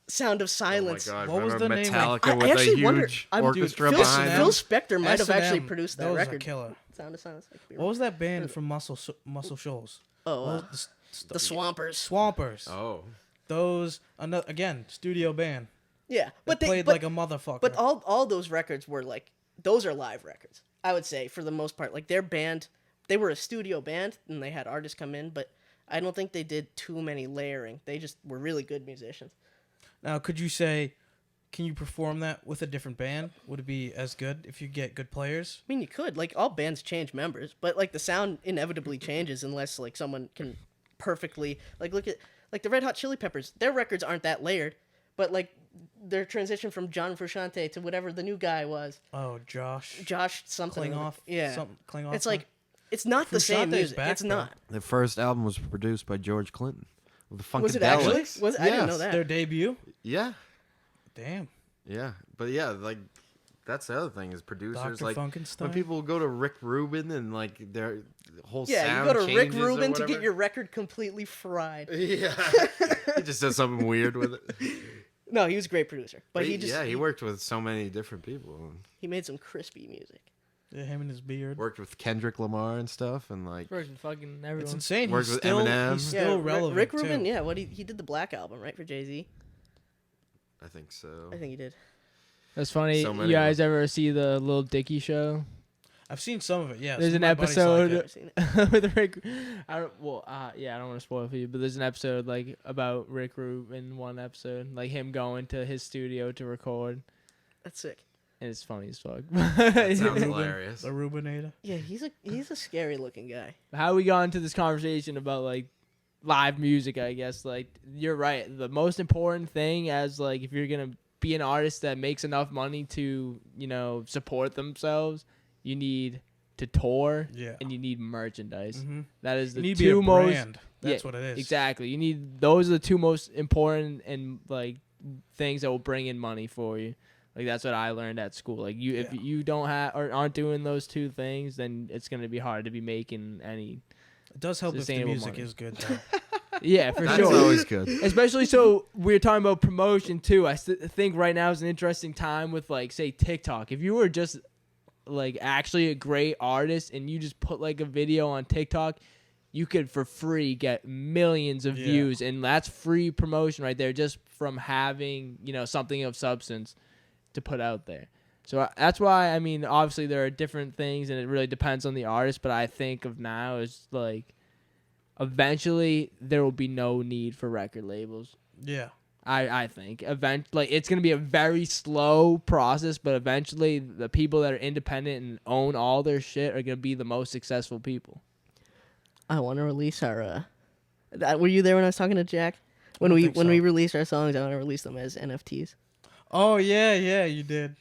Sound of Oh my Silence. god! What was remember the name? Metallica I with a actually wonder- huge I'm- dude, orchestra Phil, behind Phil them? Spector might have actually S&M, produced that those are record. killer. Sound of Silence. That could be What right. was that band from Muscle Shoals? Oh, What was the Swampers. Swampers. Oh, Those another again studio band. Yeah, But but played but, like a motherfucker. but all those records were like those are live records. I would say for the most part, like their band, they were a studio band and they had artists come in, but I don't think they did too many layering. They just were really good musicians. Now, could you say, can you perform that with a different band? Would it be as good if you get good players? I mean, you could like all bands change members, but like the sound inevitably changes unless like someone can perfectly like look at like the Red Hot Chili Peppers. Their records aren't that layered, but like their transition from John Frusciante to whatever the new guy was, Oh, Josh something. Klingoff. Yeah, Something Klingoff. it's like it's not the same Frusciante's music. back, It's bro. not. the first album was produced by George Clinton. With the Was it actually? Funkadelics. Was it? I didn't know Yes. that. their debut. Yeah, Damn. yeah, but yeah, like that's the other thing is producers Dr. like Funkenstein. when people go to Rick Rubin and like their whole Yeah, sound you go to Rick changes or Rubin to get whatever. your record completely fried. Yeah, he just does something weird with it. No, he was a great producer, but he just he worked with so many different people. he made some crispy music. Yeah, him and his beard. Worked with Kendrick Lamar and stuff, and like version fucking everyone. It's insane. Worked He's with still, Eminem. he's Yeah, still relevant. Rick Rubin. too. Yeah, what he did the Black album right for Jay-Z. I think so. I think he did. That's funny. So You many guys ever see the Lil Dicky show? I've seen some of it. Yeah, There's some an of my buddies like episode- it. I've seen it. With Rick, I don't want to spoil it for you, but there's an episode like about Rick Rubin, one episode, like him going to his studio to record, That's sick. and it's funny as fuck. That sounds Rubin, hilarious. The Rubinator. Yeah, he's a scary looking guy. How we got into this conversation about like live music? I guess like you're right. The most important thing as like if you're gonna be an artist that makes enough money to support themselves, you need to tour, Yeah. and you need merchandise. Mm-hmm. That is You the need to be a two most brand. That's yeah, what it is. exactly. You need those are the two most important and like things that will bring in money for you. Like that's what I learned at school. Like if you don't have or aren't doing those two things, then it's gonna be hard to be making any. It does help if the music money. is good, though. Yeah, for That's sure. always good. Especially so we're talking about promotion too. I think right now is an interesting time with like say TikTok. If you were just like actually a great artist and you just put like a video on TikTok, you could for free get millions of views, and that's free promotion right there just from having, you know, something of substance to put out there. So that's why, I mean, obviously there are different things and it really depends on the artist, but I think of now as like eventually there will be no need for record labels. Yeah. I think like it's gonna be a very slow process, but eventually the people that are independent and own all their shit are gonna be the most successful people. I want to release our. Were you there when I was talking to Jack? When we release our songs, I want to release them as NFTs. Oh yeah, you did.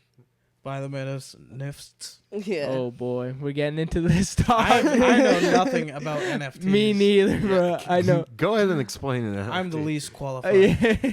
Buy them at us NFTs. Yeah. Oh boy, we're getting into this stuff. I know nothing about NFTs. Me neither, bro. I know. Go ahead and explain it. I'm the least qualified. Yeah.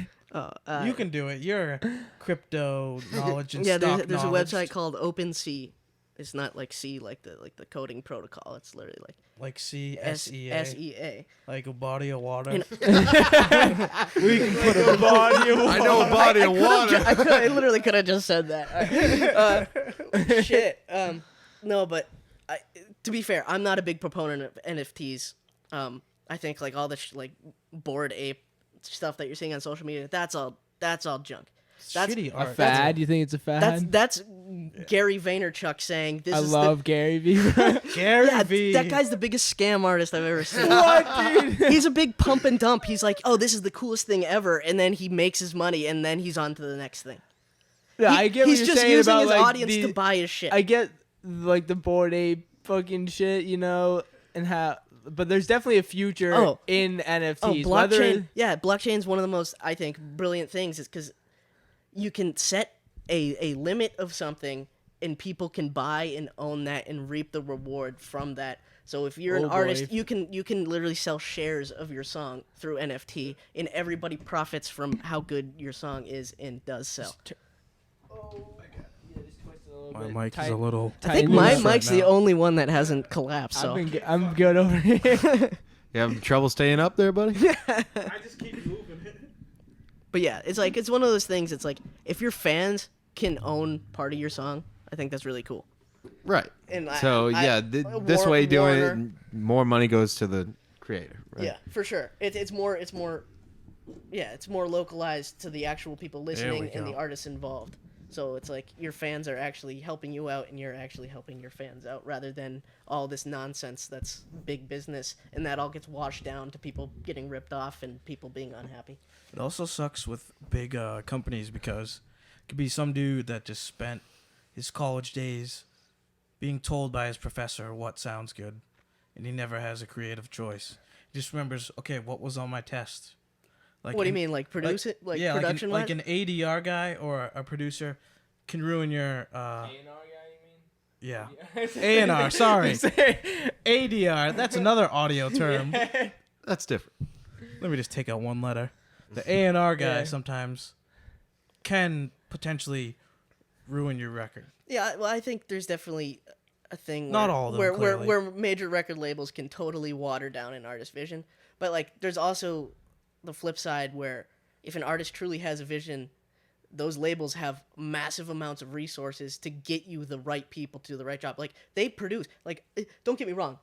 Oh, You can do it. You're crypto knowledge and yeah. stock There's a knowledge. website called OpenSea. It's not like C like the coding protocol. It's literally like like CSEA, SEA. like a body of water. And- We can put a body of water. I know a body of water. I literally could have just said that. Shit. No, but to be fair, I'm not a big proponent of NFTs. I think like all the like Bored Ape stuff that you're seeing on social media, that's all junk. That's shitty A art. fad? You think it's a fad? That's Gary Vaynerchuk saying this I is love Gary Vee. Gary yeah, V. that guy's the biggest scam artist I've ever seen. What, dude? He's a big pump and dump. He's like, oh, this is the coolest thing ever, and then he makes his money, and then he's on to the next thing. Yeah, I get what He's you're just saying using about his like audience to buy his shit. I get like the Bored Ape fucking shit, you know, and how. But there's definitely a future in NFTs. Oh, blockchain. Whether, Yeah, blockchain's one of the most, I think, brilliant things is because you can set a limit of something and people can buy and own that and reap the reward from that. So if you're an artist, you can literally sell shares of your song through NFT, and everybody profits from how good your song is and does sell. My mic is a little. I think loose my right mic's the now. only one that hasn't collapsed. So I'm good over here. You having trouble staying up there, buddy? I just keep moving. But yeah, it's like it's one of those things. It's like if your fans can own part of your song, I think that's really cool. Right. And So this way doing it, more money goes to the creator. Right? Yeah, for sure. It's more localized to the actual people listening and the go. artists involved. So it's like your fans are actually helping you out, and you're actually helping your fans out, rather than all this nonsense that's big business, and that all gets washed down to people getting ripped off and people being unhappy. It also sucks with big companies because it could be some dude that just spent his college days being told by his professor what sounds good, and he never has a creative choice. He just remembers, okay, what was on my test? Like, What do you mean, like produce it, like production? like an ADR guy or a producer can ruin your A&R guy, you yeah mean? A&R. Sorry, ADR. That's another audio term. That's different. Let me just take out one letter. The A&R guy Yeah. sometimes can potentially ruin your record. Yeah, well, I think there's definitely a thing Not all of them, where clearly. where major record labels can totally water down an artist's vision, but like there's also the flip side where if an artist truly has a vision, those labels have massive amounts of resources to get you the right people to do the right job. Like they produce, like don't get me wrong,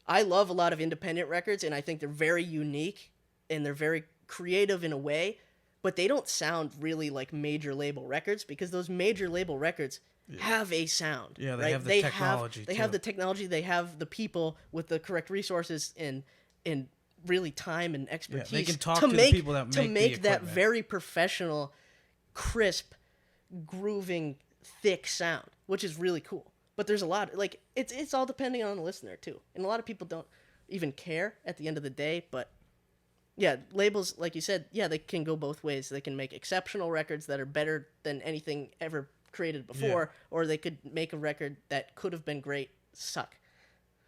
I love a lot of independent records and I think they're very unique and they're very creative in a way, but they don't sound really like major label records because those major label records have a sound. Yeah, they right? have the technology, They too. have the technology. They have the people with the correct resources and really time and expertise. they can talk to the people that make the that equipment. very professional, crisp, grooving, thick sound, which is really cool. But there's a lot like it's all depending on the listener too, and a lot of people don't even care at the end of the day. But yeah, labels, like you said, yeah, they can go both ways. They can make exceptional records that are better than anything ever created before, or they could make a record that could have been great suck.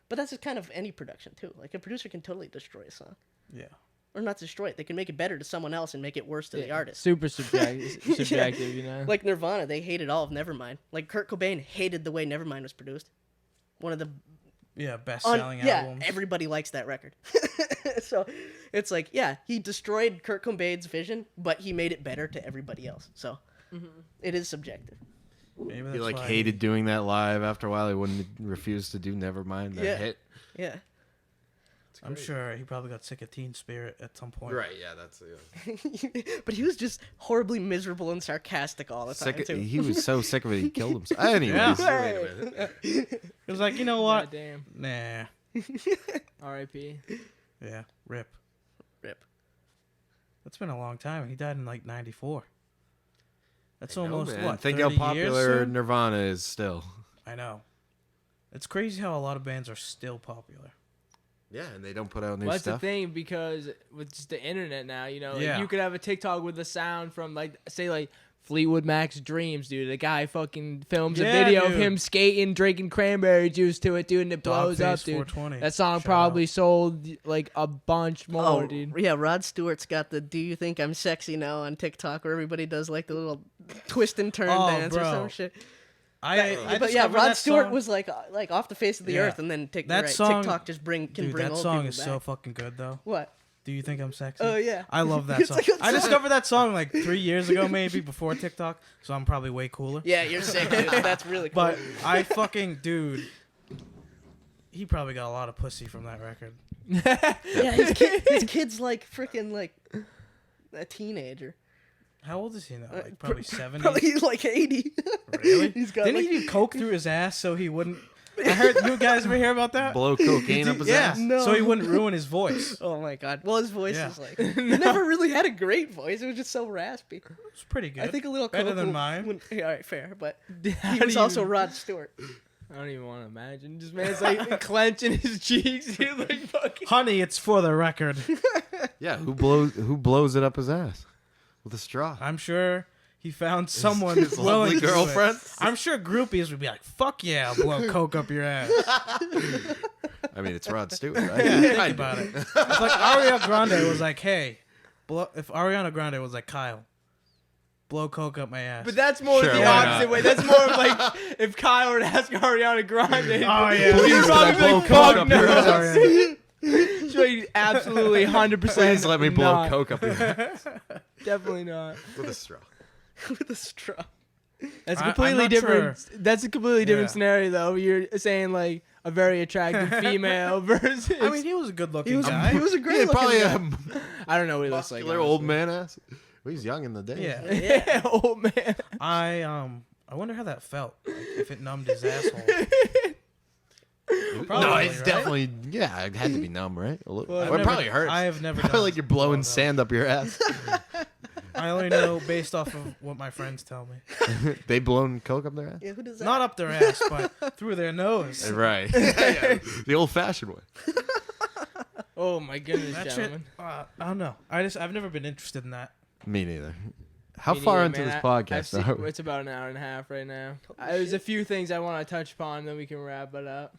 But that's just kind of any production too. Like a producer can totally destroy a song. Yeah. or not destroy it. They can make it better to someone else and make it worse to the artist. Super subjective, you know. Like Nirvana, they hated all of Nevermind. Like Kurt Cobain hated the way Nevermind was produced. One of the best-selling albums. Everybody likes that record. So it's like, yeah, he destroyed Kurt Cobain's vision, but he made it better to everybody else. So it is subjective. Maybe He that's like why hated doing that live. After a while, he wouldn't refuse to do Nevermind. That hit. Yeah. I'm sure he probably got sick of Teen Spirit at some point. Right. Yeah. That's But he was just horribly miserable and sarcastic all the time, too. He was so sick of it, he killed himself. Anyways, wait a minute. He was like, you know what? Damn. Nah. R.I.P. Yeah. Rip. Rip. That's been a long time. He died in like 94. That's I know, almost man. what? Think 30 how popular years soon? Nirvana is still. I know. It's crazy how a lot of bands are still popular. Yeah, and they don't put out new Well, that's stuff. the thing, because with just the internet now, you know, like Yeah. you could have a TikTok with a sound from, like, say, like, Fleetwood Mac's Dreams, dude. The guy fucking films a Yeah, video of dude. him skating, drinking cranberry juice to it, dude, and it blows Dogface up, dude. 420. That song Shout probably out. sold, like, a bunch more, dude. Yeah, Rod Stewart's got the "Do You Think I'm Sexy Now" on TikTok, where everybody does like the little twist and turn dance or bro. some shit. I But yeah, discovered Rod that Stewart song- was like off the face of the Yeah. earth, and then That song- TikTok just can Dude, bring that old song people is back. so fucking good, though. What? Do you think I'm sexy? Oh yeah. I love that It's song. a good I song. discovered that song like 3 years ago, maybe, before TikTok, so I'm probably way cooler. Yeah, you're sick, dude. That's really cool. But I fucking, dude, he probably got a lot of pussy from that record. yeah, his kid's like freaking like a teenager. How old is he now? Like probably 70? Probably like 80. Really? He's got Didn't like, he do coke through his ass so he wouldn't... I heard, you guys ever hear about that? Blow cocaine up his Yeah, ass. No. so he wouldn't ruin his voice. Oh my god. Well, his voice Yeah. is like he never really had a great voice. It was just so raspy. It's pretty good. I think a little better coke than will- mine. wouldn't- yeah, all right, fair, but How he do was you- also Rod Stewart. I don't even want to imagine. Just man's like clenching his cheeks, dude, like fucking. Honey, it's for the record. Yeah, who blows it up his ass with a straw? I'm sure he found someone his willing lovely to do it. girlfriend? I'm sure groupies would be like, "Fuck yeah, I'll blow coke up your ass." I mean, it's Rod Stewart, right? Yeah, think I about do. it. It's like Ariana Grande was like, "Hey, if Ariana Grande was like, Kyle, blow coke up my ass." But that's more Sure, the why opposite not? way. That's more of like if Kyle were to ask Ariana Grande. Oh, yeah. She'd Please, probably can I be blow like, coke "Fuck up your ass?" no." She'd be absolutely 100%. Please let me blow not. coke up your ass Definitely not. with a straw. With a straw. That's a I'm completely not different. sure. That's a completely different Yeah. scenario, though. You're saying like a very attractive female versus. I mean, he was a good-looking guy. He was a great Yeah, looking probably guy. I don't know what he looks like. muscular old man ass. Well, he's young in the day. Yeah. Yeah, old man. I wonder how that felt. Like, if it numbed his asshole. No, Probably, it's right? definitely, yeah, it had to be numb, right? A little. Well, Well, I've it probably hurts. I have never Probably done like you're blowing blow, though. sand up your ass. I only know based off of what my friends tell me. They blown coke up their ass? Yeah, who does that? Not up their ass, but through their nose. Right. Yeah, the old fashioned way. Oh my goodness, That shit, gentlemen. I don't know. I've never been interested in that. Me neither. How Me far neither, into man. this I've podcast seen- are we? It's about an hour and a half right now. There's a few things I want to touch upon, then we can wrap it up.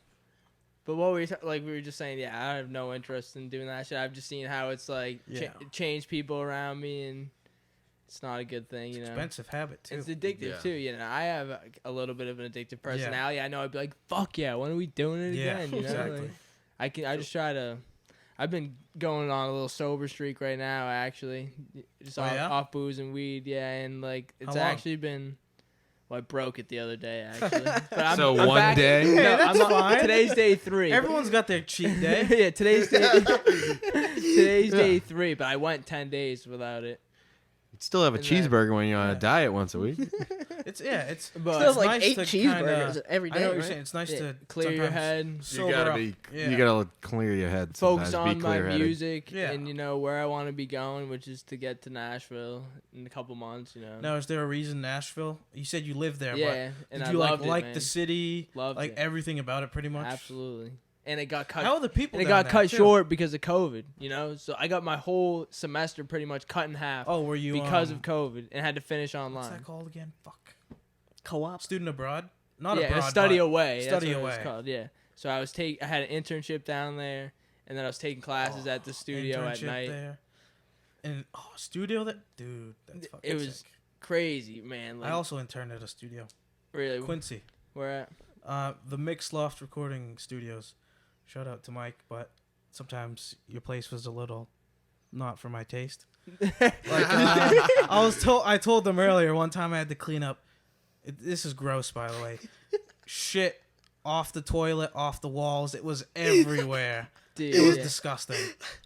But what we we were just saying, yeah, I have no interest in doing that shit. I've just seen how it's like Yeah. changed people around me, and it's not a good thing, you know. Expensive habit too. It's addictive Yeah. too, you know. I have a little bit of an addictive personality. I know I'd be like, "Fuck yeah, when are we doing it Yeah, again?" You know, exactly. Like, I just try to. I've been going on a little sober streak right now, actually, just Oh, yeah? off booze and weed, yeah, and like it's How long? actually been. Well, I broke it the other day, actually. But I'm, So I'm one back- day? No, Hey, that's I'm on- fine. Today's day 3. Everyone's got their cheat day. Yeah, today's day 3, but I went 10 days without it. You'd still have a And then- cheeseburger when you're on a diet once a week. It's But Still it's like nice 8 to cheeseburgers kinda- every I day. know what you're right? saying. It's nice Yeah, to clear your sometimes head, You sober gotta up. be. Yeah. You gotta clear your head. focus sometimes, on be my clear-headed. music, Yeah. and you know where I want to be going, which is to get to Nashville in a couple months. You know. Now, is there a reason Nashville? You said you live there, Yeah, but and did I you loved like it, man. the city, Loved like it. everything about it, pretty much? Absolutely. And it got cut. How are the people? and it down got there, cut too? short because of COVID. You know, so I got my whole semester pretty much cut in half Oh, were you because of COVID, and had to finish online. What's that called again? Fuck. Co-op. Student abroad? Not yeah, abroad. a study but away. Study That's what away. It's called. Yeah. So I had an internship down there, and then I was taking classes at the studio at Internship night. there. And studio that dude, that's fucking It was sick. crazy, man. Like, I also interned at a studio. really, Quincy. where at? The Mix Loft Recording Studios. Shout out to Mike, but sometimes your place was a little not for my taste. I told them earlier one time I had to clean up. This is gross, by the way. Shit off the toilet, off the walls. It was everywhere. Dude, It was yeah. disgusting.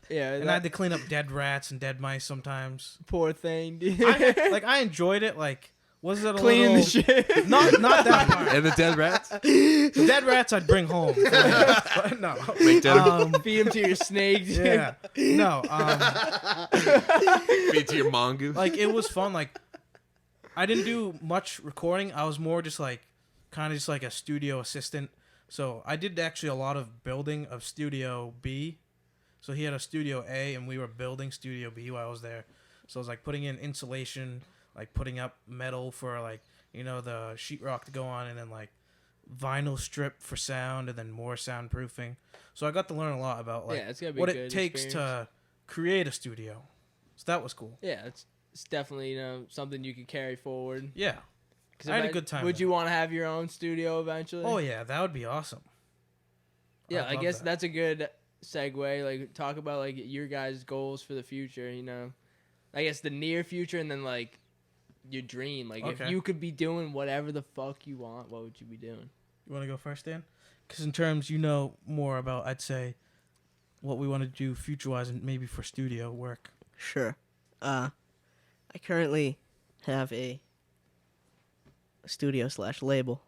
Yeah, And I had to clean up dead rats and dead mice sometimes. poor thing, dude. I enjoyed it. Like, was it a Cleaning little... the shit. Not that part. And the dead rats? The dead rats I'd bring home. But no. Make dinner. Feed them to your snake, dude. Yeah. No. Feed to your mongoose. Like, it was fun. Like, I didn't do much recording. I was more just like, kind of just like a studio assistant. So I did actually a lot of building of Studio B. So he had a Studio A, and we were building Studio B while I was there. So I was like putting in insulation, like putting up metal for like, you know, the sheetrock to go on, and then like vinyl strip for sound, and then more soundproofing. So I got to learn a lot about like It's gotta be what a it good takes experience. to create a studio. So that was cool. Yeah, it's definitely something you could carry forward. Yeah. 'Cause I had a good time Would with you it. want to have your own studio eventually? Oh yeah, that would be awesome. Yeah, I'd I love guess that. that's a good segue. Like, talk about like your guys' goals for the future. I guess the near future, and then like your dream. Like, if Okay. you could be doing whatever the fuck you want, what would you be doing? You want to go first, Dan? Because in terms, you know more about, I'd say, what we want to do future-wise and maybe for studio work. Sure. I currently have a studio / label.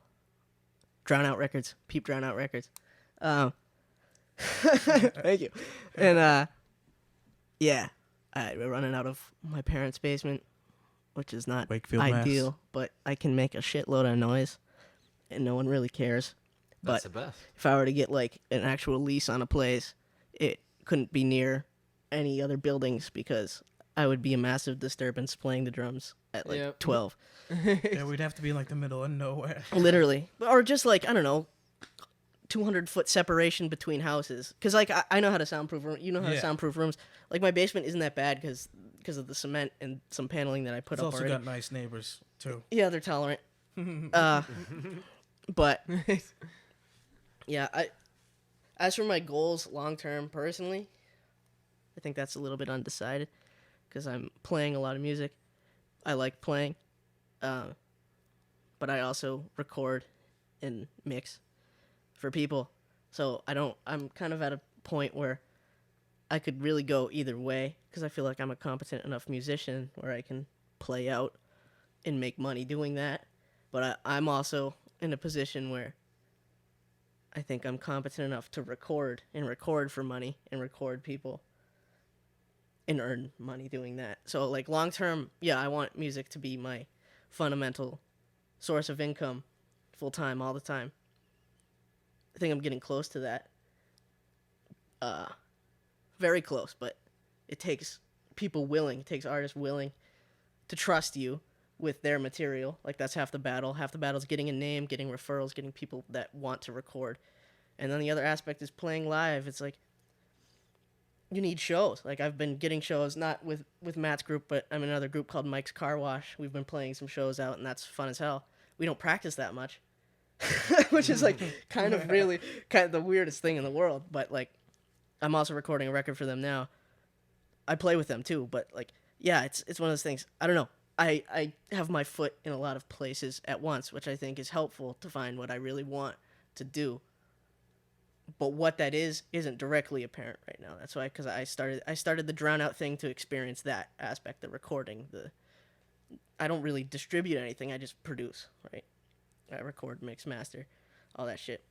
Drown Out Records. Peep Drown Out Records. Thank you. And yeah, we're running out of my parents' basement, which is not Wakefield, ideal, Mass. but I can make a shitload of noise, and no one really cares. That's But the best. if I were to get like an actual lease on a place, it couldn't be near any other buildings because I would be a massive disturbance playing the drums at like Yep. 12. Yeah, we'd have to be in like the middle of nowhere. Literally. Or just like, I don't know, 200-foot separation between houses. Because like I know how to soundproof room. You know how to Yeah. soundproof rooms. Like my basement isn't that bad because of the cement and some paneling that I put It's up also already. got nice neighbors too. Yeah, they're tolerant. But yeah, as for my goals long term personally, I think that's a little bit undecided because I'm playing a lot of music. I like playing, but I also record and mix for people. So I'm kind of at a point where I could really go either way because I feel like I'm a competent enough musician where I can play out and make money doing that. But I'm also in a position where I think I'm competent enough to record for money and record people and earn money doing that. So like long term, yeah, I want music to be my fundamental source of income full time all the time. I think I'm getting close to that. Very close, but it takes it takes artists willing to trust you with their material. Like that's half the battle. Half the battle is getting a name, getting referrals, getting people that want to record. And then the other aspect is playing live. It's like you need shows. Like I've been getting shows, not with Matt's group, but I'm in another group called Mike's Car Wash. We've been playing some shows out, and that's fun as hell. We don't practice that much, which is like kind of the weirdest thing in the world. But like, I'm also recording a record for them now. I play with them too, but like, yeah, it's one of those things. I don't know. I have my foot in a lot of places at once, which I think is helpful to find what I really want to do. But what that isn't directly apparent right now. That's why, because I started the Drown Out thing to experience that aspect, the recording. I don't really distribute anything. I just produce, right? I record, mix, master, all that shit.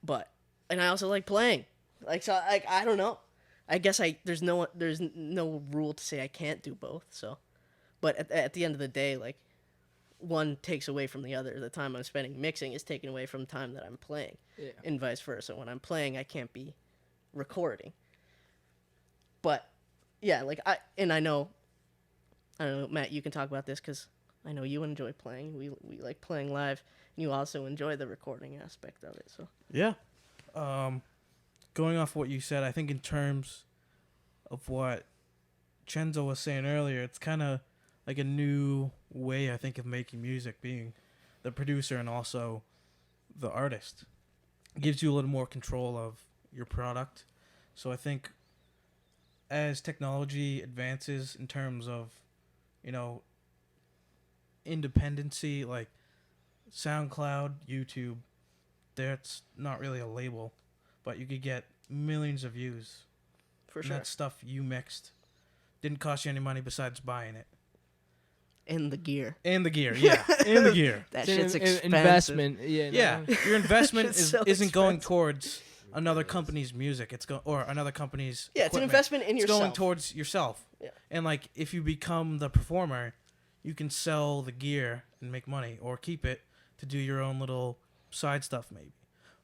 And I also like playing. Like so, like I don't know. I guess there's no rule to say I can't do both. So, but at the end of the day, like one takes away from the other. The time I'm spending mixing is taken away from the time that I'm playing, and vice versa. When I'm playing, I can't be recording. But yeah, like I don't know, Matt, you can talk about this because I know you enjoy playing. We like playing live, and you also enjoy the recording aspect of it. So Yeah. going off what you said, I think in terms of what Chenzo was saying earlier, it's kind of like a new way, I think, of making music, being the producer and also the artist. It gives you a little more control of your product. So I think as technology advances in terms of, independency, like SoundCloud, YouTube, that's not really a label, but you could get millions of views. For and sure. that stuff you mixed. Didn't cost you any money besides buying it. And the gear. Yeah. And the gear. That It's shit's an expensive. investment. Yeah. Your investment It's so isn't going expensive. towards another company's music. Or another company's Yeah, it's an equipment. investment in It's yourself. going towards yourself. Yeah. And like if you become the performer, you can sell the gear and make money, or keep it to do your own little side stuff maybe.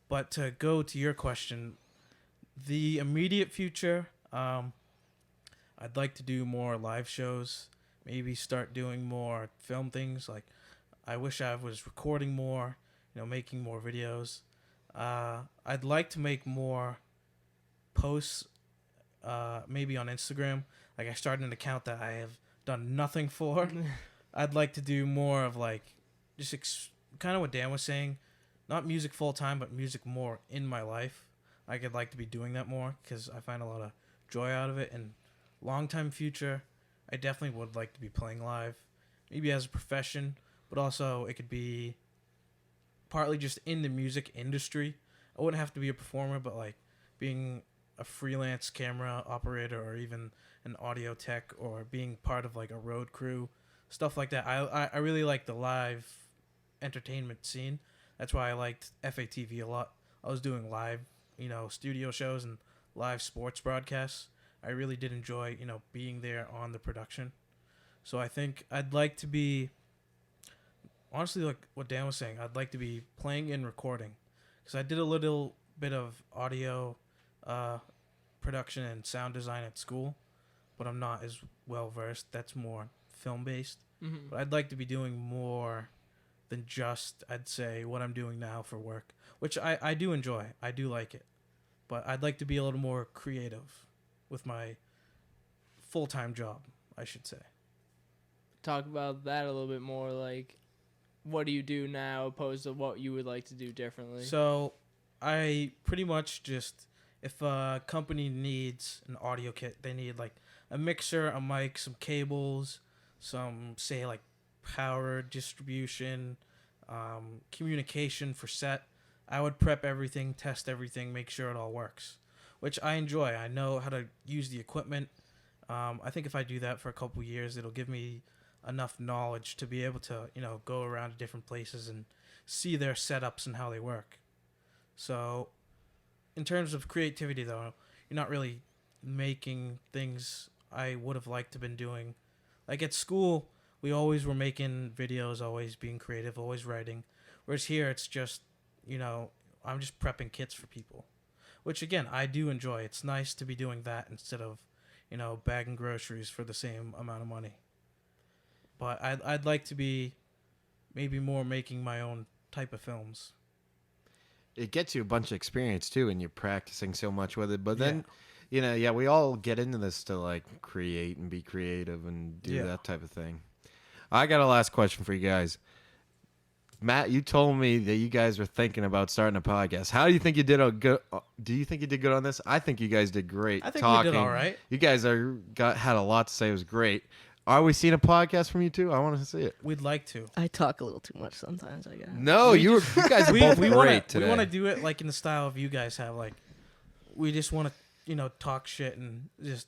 But to go to your question, the immediate future, I'd like to do more live shows, maybe start doing more film things. Like I wish I was recording more, making more videos. I'd like to make more posts, maybe on Instagram. Like I started an account that I have done nothing for. I'd like to do more of like just kind of what Dan was saying, not music full time, but music more in my life. I'd like to be doing that more because I find a lot of joy out of it. And long time future, I definitely would like to be playing live, maybe as a profession, but also it could be partly just in the music industry. I wouldn't have to be a performer, but like being a freelance camera operator or even an audio tech or being part of like a road crew, stuff like that. I really like the live entertainment scene. That's why I liked FATV a lot. I was doing live, studio shows and live sports broadcasts. I really did enjoy, being there on the production. So I think I'd like to be, honestly, like what Dan was saying, I'd like to be playing and recording. Because I did a little bit of audio production and sound design at school, but I'm not as well versed. That's more film-based. Mm-hmm. But I'd like to be doing more than just, I'd say, what I'm doing now for work, which I do enjoy. I do like it. But I'd like to be a little more creative with my full-time job, I should say. Talk about that a little bit more. Like, what do you do now opposed to what you would like to do differently? So I pretty much just, if a company needs an audio kit, they need like a mixer, a mic, some cables, some, say, like power distribution, communication for set. I would prep everything, test everything, make sure it all works, which I enjoy. I know how to use the equipment. I think if I do that for a couple years, it'll give me enough knowledge to be able to, go around to different places and see their setups and how they work. So in terms of creativity, though, you're not really making things I would have liked to been doing. Like at school, we always were making videos, always being creative, always writing. Whereas here, it's just, I'm just prepping kits for people, which again, I do enjoy. It's nice to be doing that instead of, bagging groceries for the same amount of money. But I'd like to be maybe more making my own type of films. It gets you a bunch of experience too, and you're practicing so much with it. But then, we all get into this to like create and be creative and do that type of thing. I got a last question for you guys. Matt, you told me that you guys were thinking about starting a podcast. How do you think you did? Do you think you did good on this? I think you guys did great. I think talking. we did all right. You guys had a lot to say. It was great. Are we seeing a podcast from you too? I want to see it. We'd like to. I talk a little too much sometimes, I guess. No, you guys are both great today. We want to do it like in the style of you guys have. Like, we just want to, talk shit and just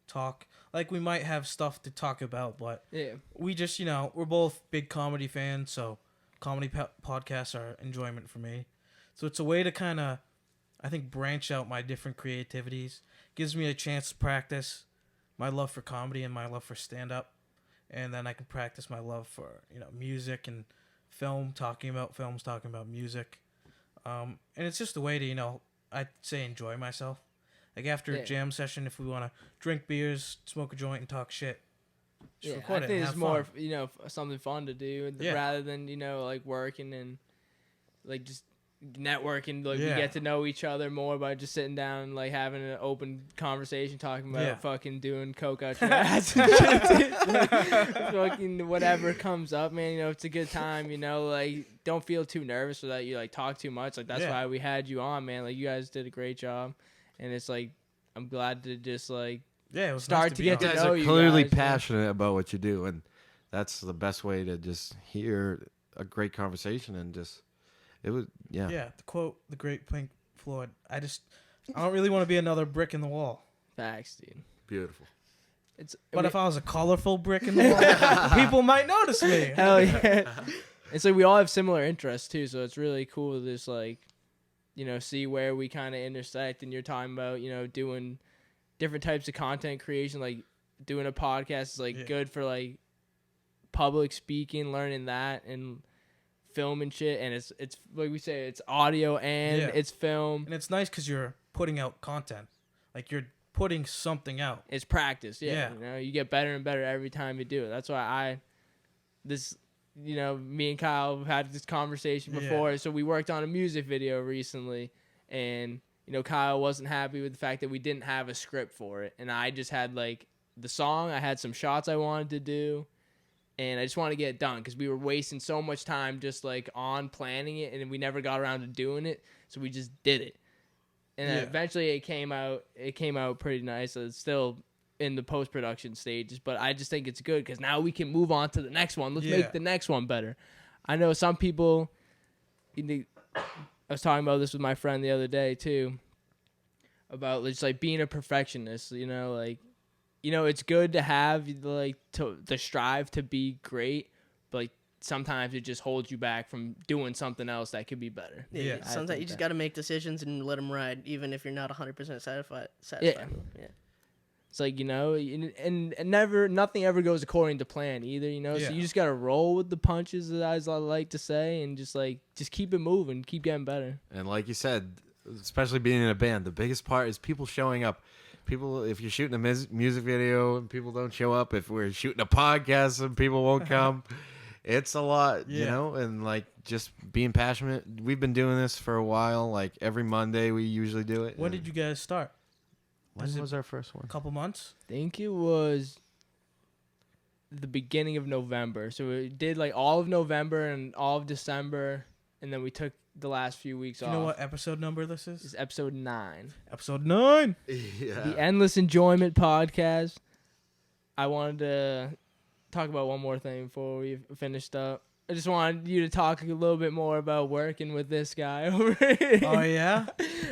talk. Like, we might have stuff to talk about, but we just, we're both big comedy fans, so comedy podcasts are enjoyment for me. So it's a way to kind of, I think, branch out my different creativities. Gives me a chance to practice my love for comedy and my love for stand-up. And then I can practice my love for, music and film, talking about films, talking about music. And it's just a way to, I'd say enjoy myself. Like after a jam session, if we want to drink beers, smoke a joint, and talk shit, just record I it think and it's have more, fun. something fun to do rather than, like working and like just, networking. Like we get to know each other more by just sitting down and like having an open conversation, talking about fucking doing coke out your ass and shit. Like, fucking whatever comes up, man. You know, it's a good time. You know, like don't feel too nervous or that you like talk too much. Like that's why we had you on, man. Like you guys did a great job, and it's like I'm glad to just like it was start nice to get to You guys know are you clearly guys, passionate about what you do, and that's the best way to just hear a great conversation and just it was to quote the great Pink Floyd, I don't really want to be another brick in the wall. Facts, dude. beautiful. But if I was a colorful brick in the wall, people might notice me. Hell yeah. It's like we all have similar interests too, so it's really cool to just like, you know, see where we kind of intersect. And you're talking about, you know, doing different types of content creation, like doing a podcast is like good for like public speaking, learning that, and film and shit. And it's like we say, it's audio and it's film, and it's nice because you're putting out content, like you're putting something out. It's practice. You know, you get better and better every time you do it. That's why you know, me and Kyle have had this conversation before. So we worked on a music video recently, and you know, Kyle wasn't happy with the fact that we didn't have a script for it, and I just had like the song, I had some shots I wanted to do, and I just wanted to get it done because we were wasting so much time just like on planning it, and we never got around to doing it, so we just did it. And then eventually it came out pretty nice. It's still in the post-production stages, but I just think it's good because now we can move on to the next one. Let's make the next one better. I know some people, I was talking about this with my friend the other day too, about just like being a perfectionist, you know, like, you know, it's good to have like to strive to be great, but like sometimes it just holds you back from doing something else that could be better. Yeah. Sometimes you just got to make decisions and let them ride, even if you're not 100% satisfied. Yeah. It's like, you know, and nothing ever goes according to plan either, you know? So you just got to roll with the punches, as I like to say, and just keep it moving, keep getting better. And like you said, especially being in a band, the biggest part is people showing up. People, if you're shooting a music video and people don't show up, if we're shooting a podcast and people won't come, it's a lot, you know? And like just being passionate. We've been doing this for a while. Like every Monday we usually do it. When did you guys start? When was our first one? A couple months? I think it was the beginning of November. So we did like all of November and all of December, and then we took the last few weeks off. You know what episode number this is? It's episode 9. Episode 9. Yeah. The Endless Enjoyment Podcast. I wanted to talk about one more thing before we finished up. I just wanted you to talk a little bit more about working with this guy over here. Oh, yeah?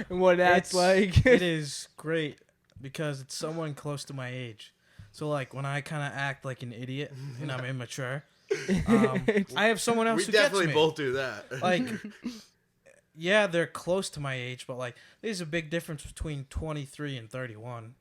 And what that's like. It is great because it's someone close to my age. So, like, when I kind of act like an idiot and I'm immature, I have someone else who gets me. We definitely both do that. Like, yeah, they're close to my age, but, like, there's a big difference between 23 and 31.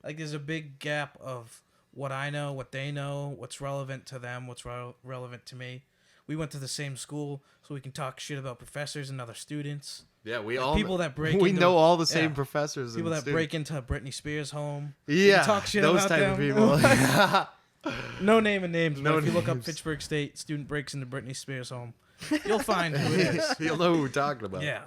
Like, there's a big gap of what I know, what they know, what's relevant to them, what's relevant to me. We went to the same school, so we can talk shit about professors and other students. Yeah, we like all people that break. We into, know all the same professors. People and that break into Britney Spears' home. Yeah, talk shit those about type them. of people. No naming names. No But if you look up names. Fitchburg State student breaks into Britney Spears' home, you'll find who it is. You'll know who we're talking about. Yeah.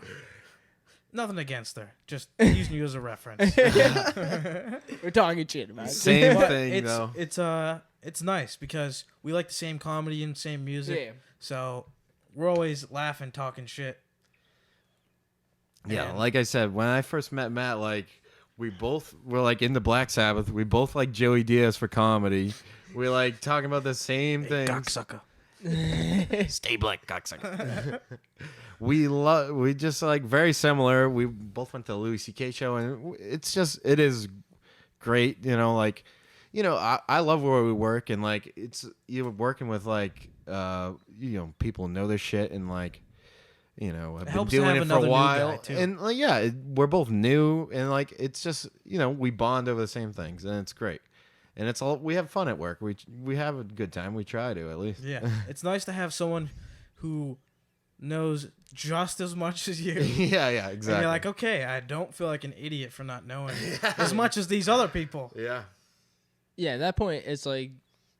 Nothing against her. Just using you as a reference. We're talking shit about it. Same But thing though. It's nice because we like the same comedy and same music. Yeah. So we're always laughing, talking shit. Yeah, And- like I said, when I first met Matt, like we both were like into Black Sabbath. We both like Joey Diaz for comedy. We like talking about the same things. Cocksucker. Stay black, cocksucker. we just like very similar. We both went to the Louis C.K. show, and it is great. You know, like, you know, I love where we work, and like you're working with like you know, people know their shit, and like, you know, have been doing it for a while, and like, yeah, we're both new, and like it's just, you know, we bond over the same things, and it's great. And it's all, we have fun at work. We have a good time. We try to, at least. Yeah, it's nice to have someone who knows just as much as you. yeah, exactly. And you're like, okay, I don't feel like an idiot for not knowing as much as these other people. Yeah. Yeah, at that point, it's like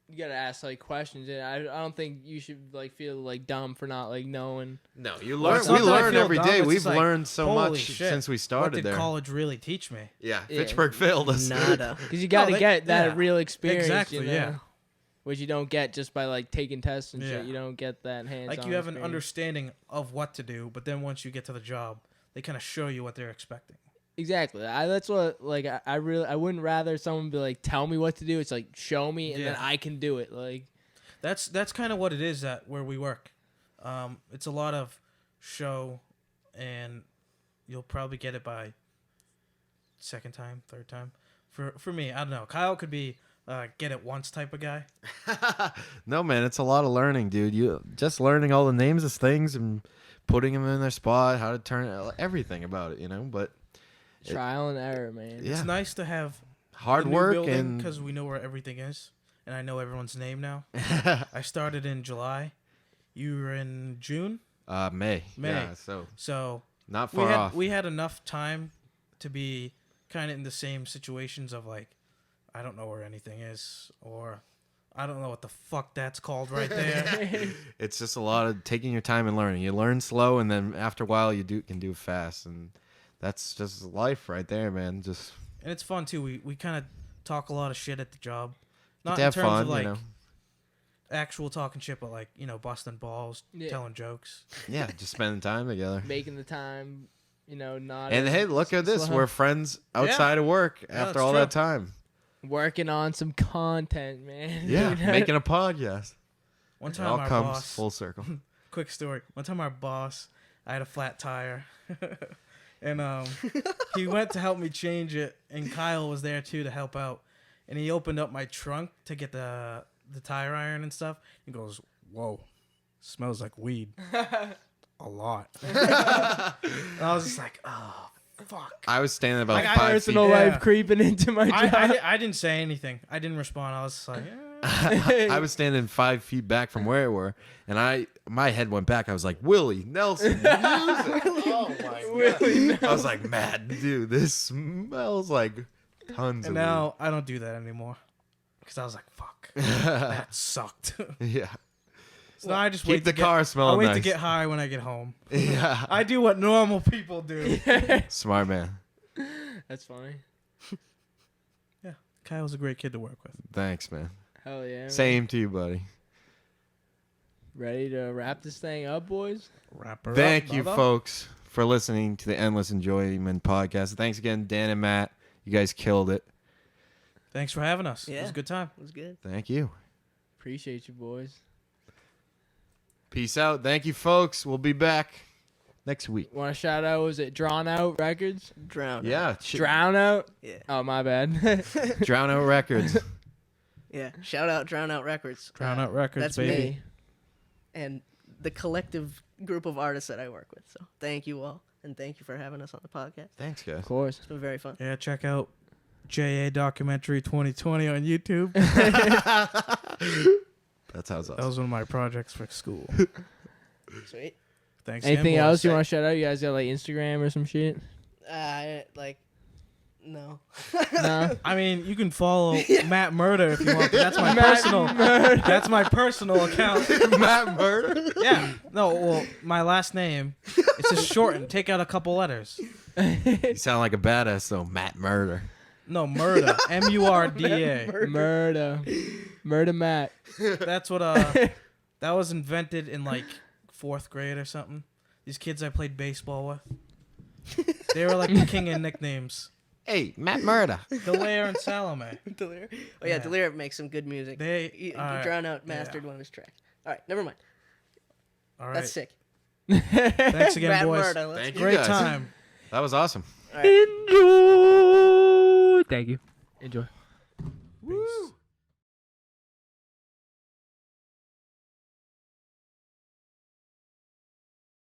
you gotta ask like questions, and I don't think you should like feel like dumb for not like knowing. No, you Well, learn. it's We not that I learn feel every dumb, day. it's We've just like, learned so holy much shit, since we What started did there. college really teach me? Yeah, Yeah. Fitchburg failed us. Nada. Because you got to they- get that yeah. real experience, Exactly, you know? yeah. Which you don't get just by like taking tests and Yeah. shit. You don't get that hands-on. Like you have an experience. understanding of what to do, but then once you get to the job, they kind of show you what they're expecting. Exactly. That's what like I really I wouldn't rather someone be like tell me what to do. It's like show me and then Yeah. I can do it. Like That's kind of what it is at where we work. It's a lot of show, and you'll probably get it by second time, third time. For me, I don't know. Kyle could be get it once type of guy. No, man, it's a lot of learning, dude. You just learning all the names of things and putting them in their spot, how to turn everything about it, you know. But trial and error, man. Yeah. It's nice to have hard work and because we know where everything is, and I know everyone's name now. I started in July. You were in June, May. May. Yeah, so not we far had off. we had enough time to be kind of in the same situations of like, I don't know where anything is, or I don't know what the fuck that's called right there. It's just a lot of taking your time and learning. You learn slow, and then after a while, you can do fast, and that's just life right there, man. Just And it's fun too. We kind of talk a lot of shit at the job, not to in have terms fun, of like you know. actual talking shit, but like busting balls, Yeah. telling jokes. Yeah, just spending time together. Making the time, not And hey, look at this. slow. We're friends outside of work Yeah, after that's all true. that time. working on some content, man. Yeah, You know? making a podcast. One It time all our comes boss, full circle. quick story. One time our boss, I had a flat tire, and he went to help me change it, and Kyle was there too to help out, and he opened up my trunk to get the tire iron and stuff. He goes, "Whoa, smells like weed, a lot." And I was just like, "Oh, fuck." I was standing about I got 5 feet. Personal Yeah. life creeping into my job. I didn't say anything. I didn't respond. I was just like, I was standing 5 feet back from where we were, and my head went back. I was like, Willie Nelson, use it. Oh my god! I was like, Matt, dude, this smells like tons and of now I don't do that anymore because I was like, "Fuck, that sucked." weed. Yeah, So now I just keep wait the to car I smelling wait nice. to get high when I get home. Yeah, I do what normal people do. smart man. That's funny. Kyle's a great kid to work with. Thanks, man. Hell yeah. man. Same to you, buddy. Ready to wrap this thing up, boys? Wrap her Thank up, you, brother. folks, for listening to the Endless Enjoyment podcast. Thanks again, Dan and Matt. You guys killed it. Thanks for having us. It Yeah. was a good time. It was good. Thank you. Appreciate you, boys. Peace out. Thank you, folks. We'll be back next week. Want to shout out? Was it Drawn Out Records? Drown. Yeah, Drown Out? Yeah. Oh, my bad. Drown Out Records. Yeah. Shout out Drown Out Records. Drown Out Records, that's baby. me. And the collective group of artists that I work with. So thank you all. And thank you for having us on the podcast. Thanks, guys. Of course. It's been very fun. Yeah, check out JA Documentary 2020 on YouTube. That's how it's That was one of my projects for school. Sweet. Thanks. Anything again, else boys. you want to shout out? You guys got like Instagram or some shit? No. No. I mean, you can follow Matt Murda if you want. But that's my Matt personal. Murda. That's my personal account. Matt Murda. Yeah. No. Well, my last name. It's just shortened. Take out a couple letters. You sound like a badass, though. Matt Murda. No, Murda. Murda. Murda Matt. That's what that was invented in like 4th grade or something. These kids I played baseball with. They were like the king of nicknames. Hey, Matt Murda. Delaire and Salome. Delirium. Oh yeah, Yeah. Delirium makes some good music. He Drown Out mastered one of his tracks. All right, never mind. All right. That's sick. Thanks again, Matt boys. Murda, let's Thank go. you, Great guys. time. That was awesome. All right. Enjoy. Thank you. Enjoy.